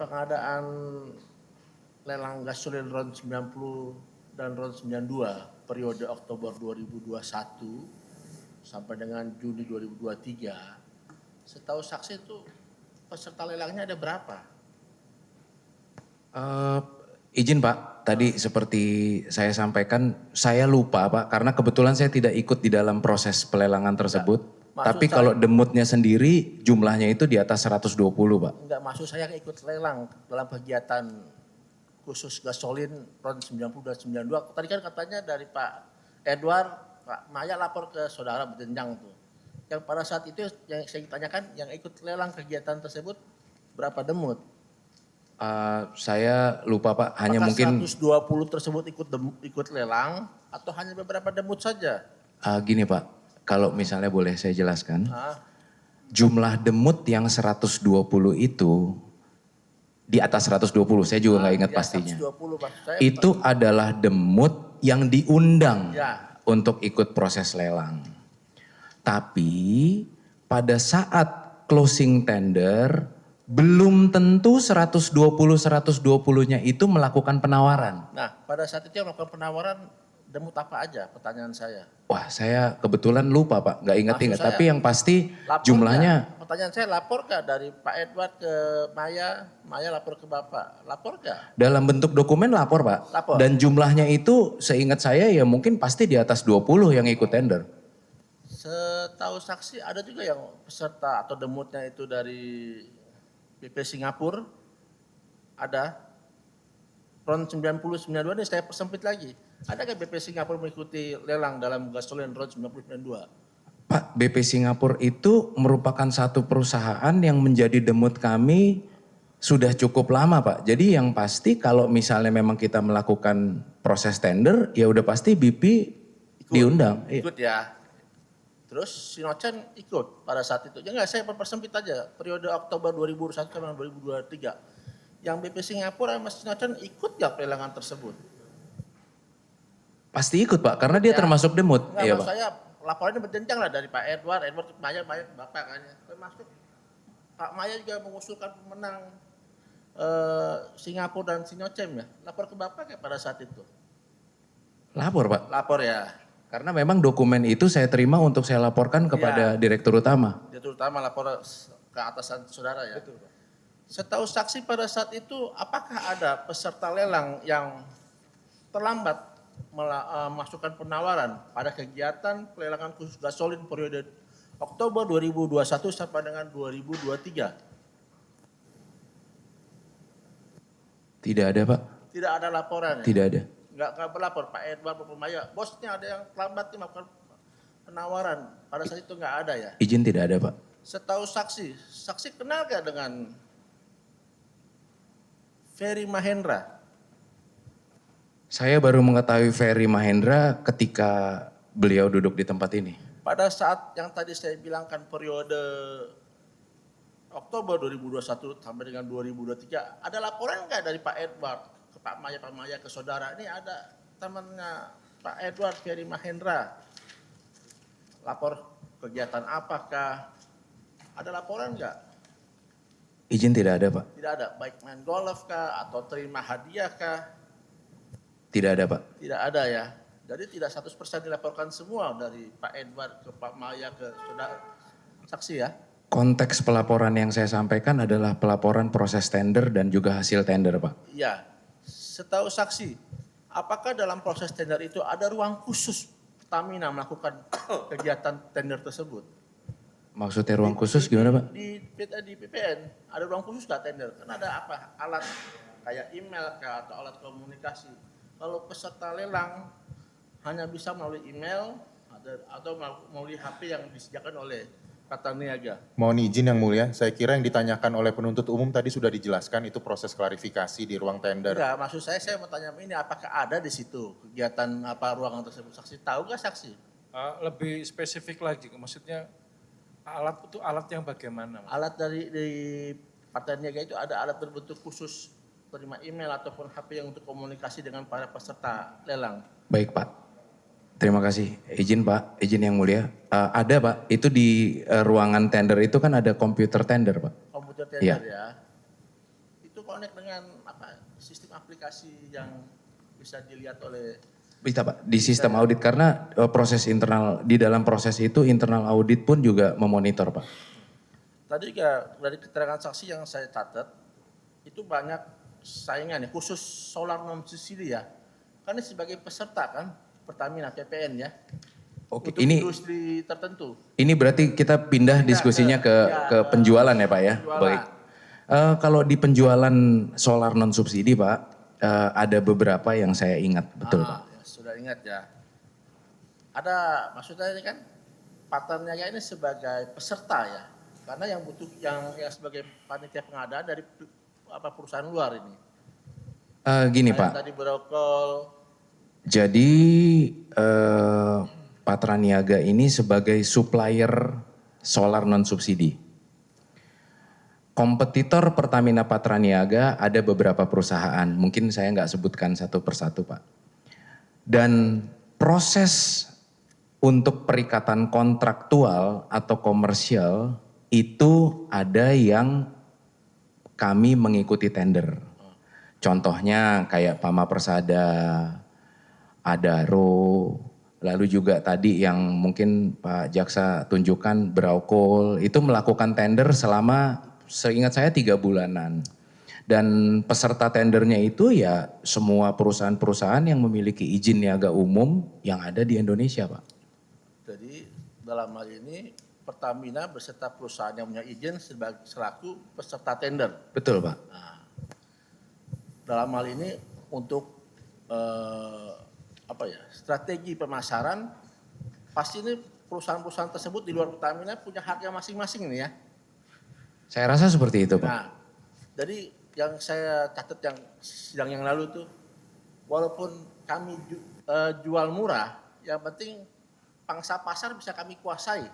pengadaan lelang gasolin RON 90 dan RON 92 periode Oktober 2021 sampai dengan Juni 2023, setahu saksi itu peserta lelangnya ada berapa? Izin Pak, tadi seperti saya sampaikan, saya lupa Pak, karena kebetulan saya tidak ikut di dalam proses pelelangan tersebut. maksud Tapi saya- kalau demutnya sendiri jumlahnya itu di atas 120 Pak. Enggak, maksud saya ikut lelang dalam kegiatan khusus gasolin RON 90 dan 92. Tadi kan katanya dari Pak Edward, Pak Maya lapor ke saudara berjenjang tuh. Yang pada saat itu yang saya tanyakan, yang ikut lelang kegiatan tersebut berapa demut? Saya lupa Pak, hanya Apakah mungkin 120 tersebut ikut lelang atau hanya beberapa demut saja? gini Pak, kalau misalnya boleh saya jelaskan. Ah, Jumlah demut yang 120 itu di atas 120, saya juga nggak ingat ya, pastinya. 120 Pak. Saya Itu adalah demut yang diundang Ya. untuk ikut proses lelang. Tapi pada saat closing tender belum tentu 120-120-nya itu melakukan penawaran. Nah, pada saat itu yang melakukan penawaran demut apa aja? Pertanyaan saya. Wah, saya kebetulan lupa Pak, nggak ingat-ingat. Maksud saya, Tapi yang pasti Lapor jumlahnya nggak? Pertanyaan saya, lapor nggak dari Pak Edward ke Maya, Maya lapor ke Bapak, lapor nggak? dalam bentuk dokumen lapor Pak. Lapor. Dan jumlahnya itu seingat saya ya mungkin pasti di atas 20 yang ikut tender. Setahu saksi ada juga yang peserta atau demutnya itu dari BP Singapura, ada. RON 90-92 ini saya persempit lagi. Ada nggak BP Singapura mengikuti lelang dalam gasolin RON 90-92? Pak, BP Singapura itu merupakan satu perusahaan yang menjadi demut kami sudah cukup lama Pak. Jadi yang pasti kalau misalnya memang kita melakukan proses tender, ya udah pasti BP diundang. Iya. Ikut ya. Terus Sinocen ikut pada saat itu. Ya enggak, saya persempit aja. Periode Oktober 2021 sampai 2023. Yang BP Singapura sama Sinocen ikut nggak pelelangan tersebut? Pasti ikut Pak, karena dia Ya. termasuk demut. Enggak, Iya maksud Pak. saya laporannya berjenjang lah dari Pak Edward ke Maya, Maya ke Bapak kan. Termasuk Pak Maya juga mengusulkan pemenang Singapura dan Sinocen ya. Lapor ke Bapak kayak pada saat itu? Lapor Pak. Lapor ya. Karena memang dokumen itu saya terima untuk saya laporkan kepada Direktur Utama. Dia terutama lapor ke atasan saudara ya. Betul, Pak. Setahu saksi pada saat itu, apakah ada peserta lelang yang terlambat memasukkan penawaran pada kegiatan pelelangan khusus gasolin periode Oktober 2021 sampai dengan 2023? Tidak ada Pak, Tidak ada laporan ya? tidak ada. Enggak berlapor, Pak Edward, Bapak Maya, bosnya ada yang terlambat nih melakukan penawaran. Pada saat itu enggak ada ya? Izin tidak ada Pak. Setahu saksi, saksi kenal gak dengan Ferry Mahendra? Saya baru mengetahui Ferry Mahendra ketika beliau duduk di tempat ini. Pada saat yang tadi saya bilangkan periode Oktober 2021 sampai dengan 2023, ada laporan enggak dari Pak Edward ke Pak Maya ke saudara? Ini ada temannya Pak Edward, Ferry Mahendra. Lapor kegiatan apakah? Ada laporan enggak? Izin tidak ada Pak. Tidak ada, baik main golf kah atau terima hadiah kah? Tidak ada Pak. Tidak ada ya. Jadi tidak 100% dilaporkan semua dari Pak Edward ke Pak Maya ke saudara saksi ya. Konteks pelaporan yang saya sampaikan adalah pelaporan proses tender dan juga hasil tender Pak. Iya. Setahu saksi, apakah dalam proses tender itu ada ruang khusus Pertamina melakukan kegiatan tender tersebut? Maksudnya ruang khusus gimana Pak? Di PPN ada ruang khusus nggak tender? Kan ada apa? Alat kayak email kah atau alat komunikasi. Kalau peserta lelang hanya bisa melalui email atau melalui HP yang disediakan oleh Kata Niaga. Mohon izin yang mulia, saya kira yang ditanyakan oleh penuntut umum tadi sudah dijelaskan itu proses klarifikasi di ruang tender. Enggak, maksud saya mau tanya ini apakah ada di situ kegiatan apa ruangan tersebut? Saksi tahu nggak saksi? Lebih spesifik lagi, maksudnya alat itu alat yang bagaimana? Mas? Alat dari Partai Niaga itu ada alat berbentuk khusus terima email ataupun HP yang untuk komunikasi dengan para peserta lelang. Baik Pak. Terima kasih. Izin Pak, izin yang mulia. Ada Pak, itu di ruangan tender itu kan ada komputer tender Pak. Komputer tender ya. Itu connect dengan sistem aplikasi yang bisa dilihat oleh Bisa Pak, di sistem audit karena proses internal, di dalam proses itu internal audit pun juga memonitor Pak. tadi juga dari keterangan saksi yang saya catat itu banyak saingan ya, khusus solar non subsidi ya. Kan ini sebagai peserta kan Pertamina PPN ya. Oke, Untuk ini industri tertentu. ini berarti kita pindah diskusinya ke penjualan ya Pak ya. Penjualan. Baik. Kalau di penjualan solar non subsidi Pak, ada beberapa yang saya ingat betul Pak. Ya, sudah ingat ya. Ada maksudnya ini kan Patra Niaga ini sebagai peserta ya. Karena yang butuh yang sebagai panitia pengadaan dari perusahaan luar ini. Gini Yang Pak, tadi Brokol. jadi Patra Niaga ini sebagai supplier solar non subsidi. Kompetitor Pertamina Patra Niaga ada beberapa perusahaan, mungkin saya nggak sebutkan satu persatu Pak. Dan proses untuk perikatan kontraktual atau komersial itu ada yang kami mengikuti tender. Contohnya kayak Pama Persada, Adaro, lalu juga tadi yang mungkin Pak Jaksa tunjukkan Braukol, itu melakukan tender selama seingat saya 3 bulanan. Dan peserta tendernya itu ya semua perusahaan-perusahaan yang memiliki izin niaga umum yang ada di Indonesia Pak. Jadi dalam hal ini Pertamina beserta perusahaan yang punya izin selaku peserta tender. Betul Pak. Nah, dalam hal ini untuk strategi pemasaran pasti ini perusahaan-perusahaan tersebut di luar Pertamina punya harga masing-masing nih ya. Saya rasa seperti itu Pak. Nah, jadi yang saya catat yang sidang yang lalu tuh, walaupun kami jual murah, yang penting pangsa pasar bisa kami kuasai.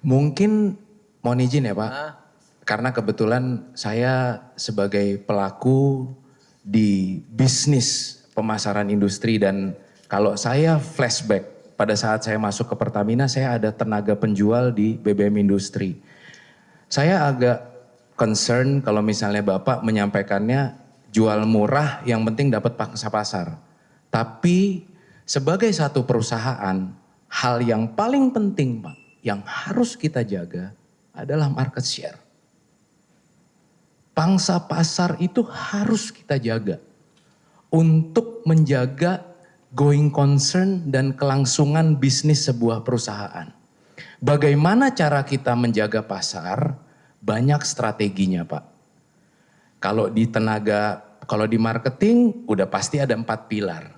Mungkin mohon izin ya Pak. Nah, Karena kebetulan saya sebagai pelaku di bisnis pemasaran industri dan kalau saya flashback pada saat saya masuk ke Pertamina saya ada tenaga penjual di BBM Industri. Saya agak concern kalau misalnya Bapak menyampaikannya jual murah yang penting dapat pangsa pasar. Tapi sebagai satu perusahaan hal yang paling penting Pak yang harus kita jaga adalah market share. Pangsa pasar itu harus kita jaga untuk menjaga going concern dan kelangsungan bisnis sebuah perusahaan. Bagaimana cara kita menjaga pasar? Banyak strateginya Pak. Kalau di marketing udah pasti ada 4 pilar.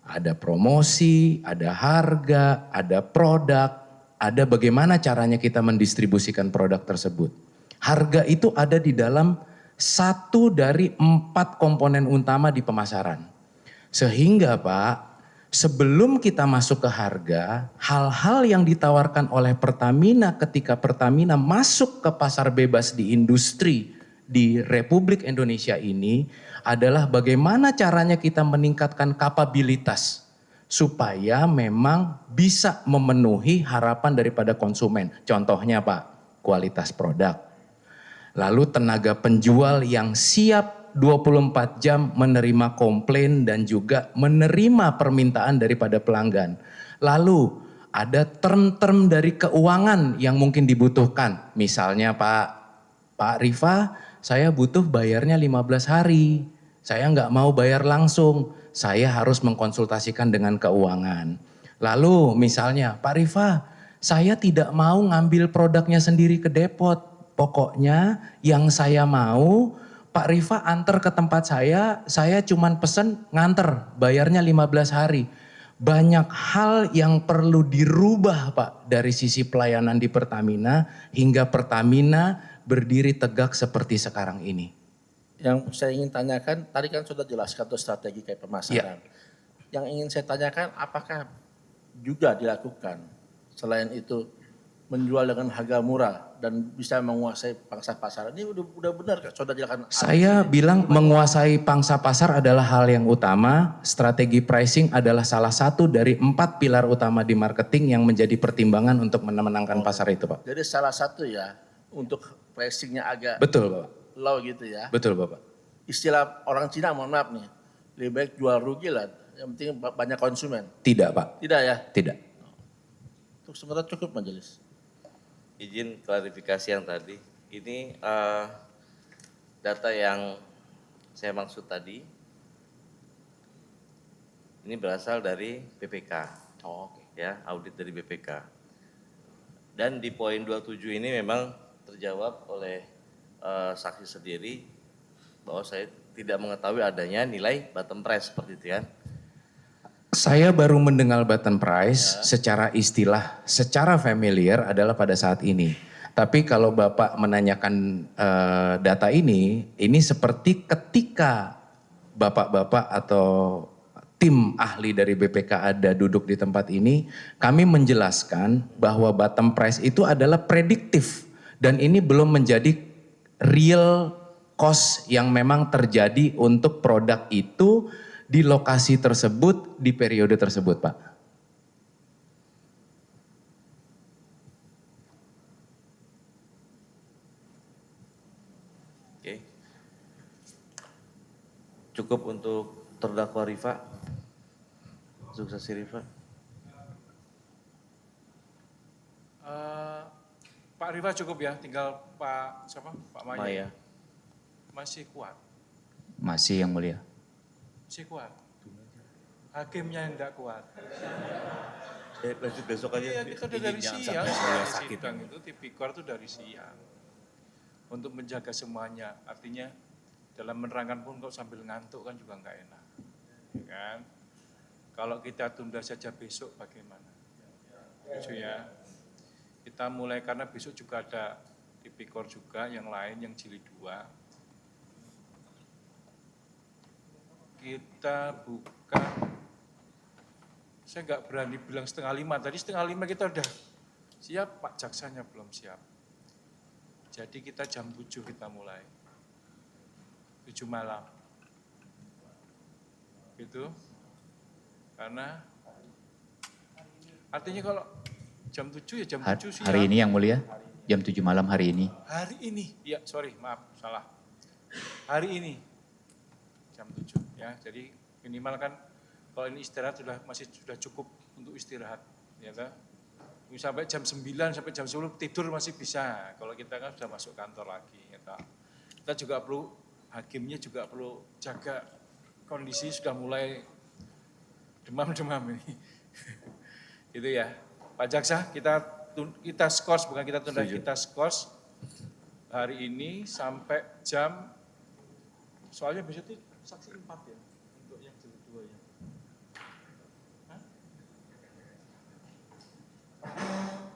Ada promosi, ada harga, ada produk, ada bagaimana caranya kita mendistribusikan produk tersebut. Harga itu ada di dalam 1 dari 4 komponen utama di pemasaran. Sehingga Pak, sebelum kita masuk ke harga, hal-hal yang ditawarkan oleh Pertamina ketika Pertamina masuk ke pasar bebas di industri di Republik Indonesia ini adalah bagaimana caranya kita meningkatkan kapabilitas supaya memang bisa memenuhi harapan daripada konsumen. Contohnya Pak, kualitas produk. Lalu tenaga penjual yang siap 24 jam menerima komplain dan juga menerima permintaan daripada pelanggan. Lalu ada term-term dari keuangan yang mungkin dibutuhkan. Misalnya Pak Rifa, saya butuh bayarnya 15 hari. Saya nggak mau bayar langsung. Saya harus mengkonsultasikan dengan keuangan. Lalu misalnya Pak Rifa, saya tidak mau ngambil produknya sendiri ke depot. Pokoknya yang saya mau Pak Rifa antar ke tempat saya cuman pesen nganter, bayarnya 15 hari. Banyak hal yang perlu dirubah Pak dari sisi pelayanan di Pertamina hingga Pertamina berdiri tegak seperti sekarang ini. yang saya ingin tanyakan, tadi kan sudah jelaskan tuh strategi kayak pemasaran. Yang ingin saya tanyakan, apakah juga dilakukan selain itu menjual dengan harga murah dan bisa menguasai pangsa pasar? Ini udah benar kan sudah dilakukan? Saya bilang menguasai pangsa pasar adalah hal yang utama, strategi pricing adalah salah satu dari 4 pilar utama di marketing yang menjadi pertimbangan untuk memenangkan pasar itu Pak. Jadi salah satu ya untuk pricingnya agak Betul Pak. law gitu ya. Betul Bapak. Istilah orang Cina, mohon maaf nih, lebih baik jual rugi lah, yang penting banyak konsumen. Tidak Pak, Tidak ya? tidak. Untuk sementara cukup majelis. Izin klarifikasi yang tadi. Ini data yang saya maksud tadi, ini berasal dari BPK. Oh, oke. Ya, audit dari BPK. Dan di poin 27 ini memang terjawab oleh saksi sendiri bahwa saya tidak mengetahui adanya nilai bottom price seperti itu ya. Saya baru mendengar button price secara istilah, secara familiar adalah pada saat ini. Tapi kalau Bapak menanyakan data ini seperti ketika Bapak-bapak atau tim ahli dari BPK ada duduk di tempat ini, kami menjelaskan bahwa bottom price itu adalah prediktif dan ini belum menjadi real cost yang memang terjadi untuk produk itu di lokasi tersebut, di periode tersebut, Pak. Oke. Cukup untuk terdakwa Rifa. Suksesi Rifa. Pak Rifa cukup ya, tinggal Pak siapa? Pak Maya. Maya. Masih kuat, Masih yang mulia. masih kuat. Hakimnya yang tidak kuat. Lanjut besok aja. Iya, kita udah dari siang. Sidang itu tipikor itu dari siang. Untuk menjaga semuanya, artinya dalam menerangkan pun kok sambil ngantuk kan juga nggak enak. Ya kan? Kalau kita tunda saja besok bagaimana? Gitu ya. Kita mulai karena besok juga ada tipikor juga yang lain yang jilid 2. Kita buka, saya nggak berani bilang 4:30, tadi 4:30 kita udah siap, Pak Jaksanya belum siap. Jadi kita jam 7 kita mulai, 7 malam. Gitu, karena artinya kalau jam 7 ya jam 7 siang. Hari ini yang mulia, jam 7 malam hari ini. Hari ini, ya sorry maaf salah. Hari ini jam 7 ya, jadi minimal kan kalau ini istirahat sudah cukup untuk istirahat. Ya, sampai jam 9 sampai jam 10 tidur masih bisa. Kalau kita kan sudah masuk kantor lagi. Ya, kita juga perlu, hakimnya juga perlu jaga kondisi sudah mulai demam-demam ini. Itu ya. Pak Jaksa, kita skors, bukan kita tunda, kita skors hari ini sampai jam, soalnya besok itu saksi 4 ya, untuk yang jilid 2 ya. Hah?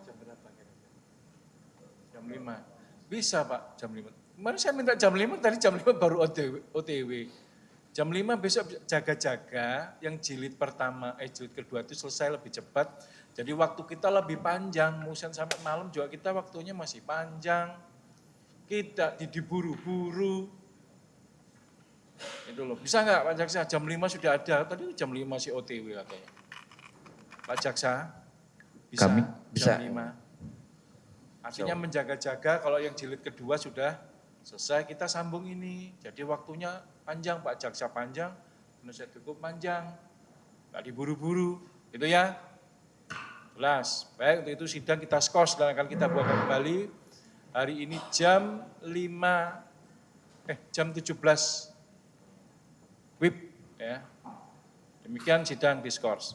Jam berapa kira-kira? Jam 5. Bisa Pak, jam 5. Kemarin saya minta jam 5, tadi jam 5 baru OTW. Jam 5 besok jaga-jaga, yang jilid pertama, jilid kedua itu selesai lebih cepat. Jadi waktu kita lebih panjang, musim sampai malam juga kita waktunya masih panjang. Kita diburu-buru. Itu loh, bisa nggak Pak Jaksa? Jam 5 sudah ada, tadi jam 5 masih OTW katanya. Pak Jaksa, bisa, Kami bisa. jam 5. Artinya menjaga-jaga kalau yang jilid kedua sudah selesai, kita sambung ini. Jadi waktunya panjang, Pak Jaksa panjang, penasihat hukum panjang, nggak diburu-buru, gitu ya. Jelas, baik untuk itu sidang kita skors dan akan kita buat kembali hari ini jam 17 WIB ya. Demikian sidang diskors.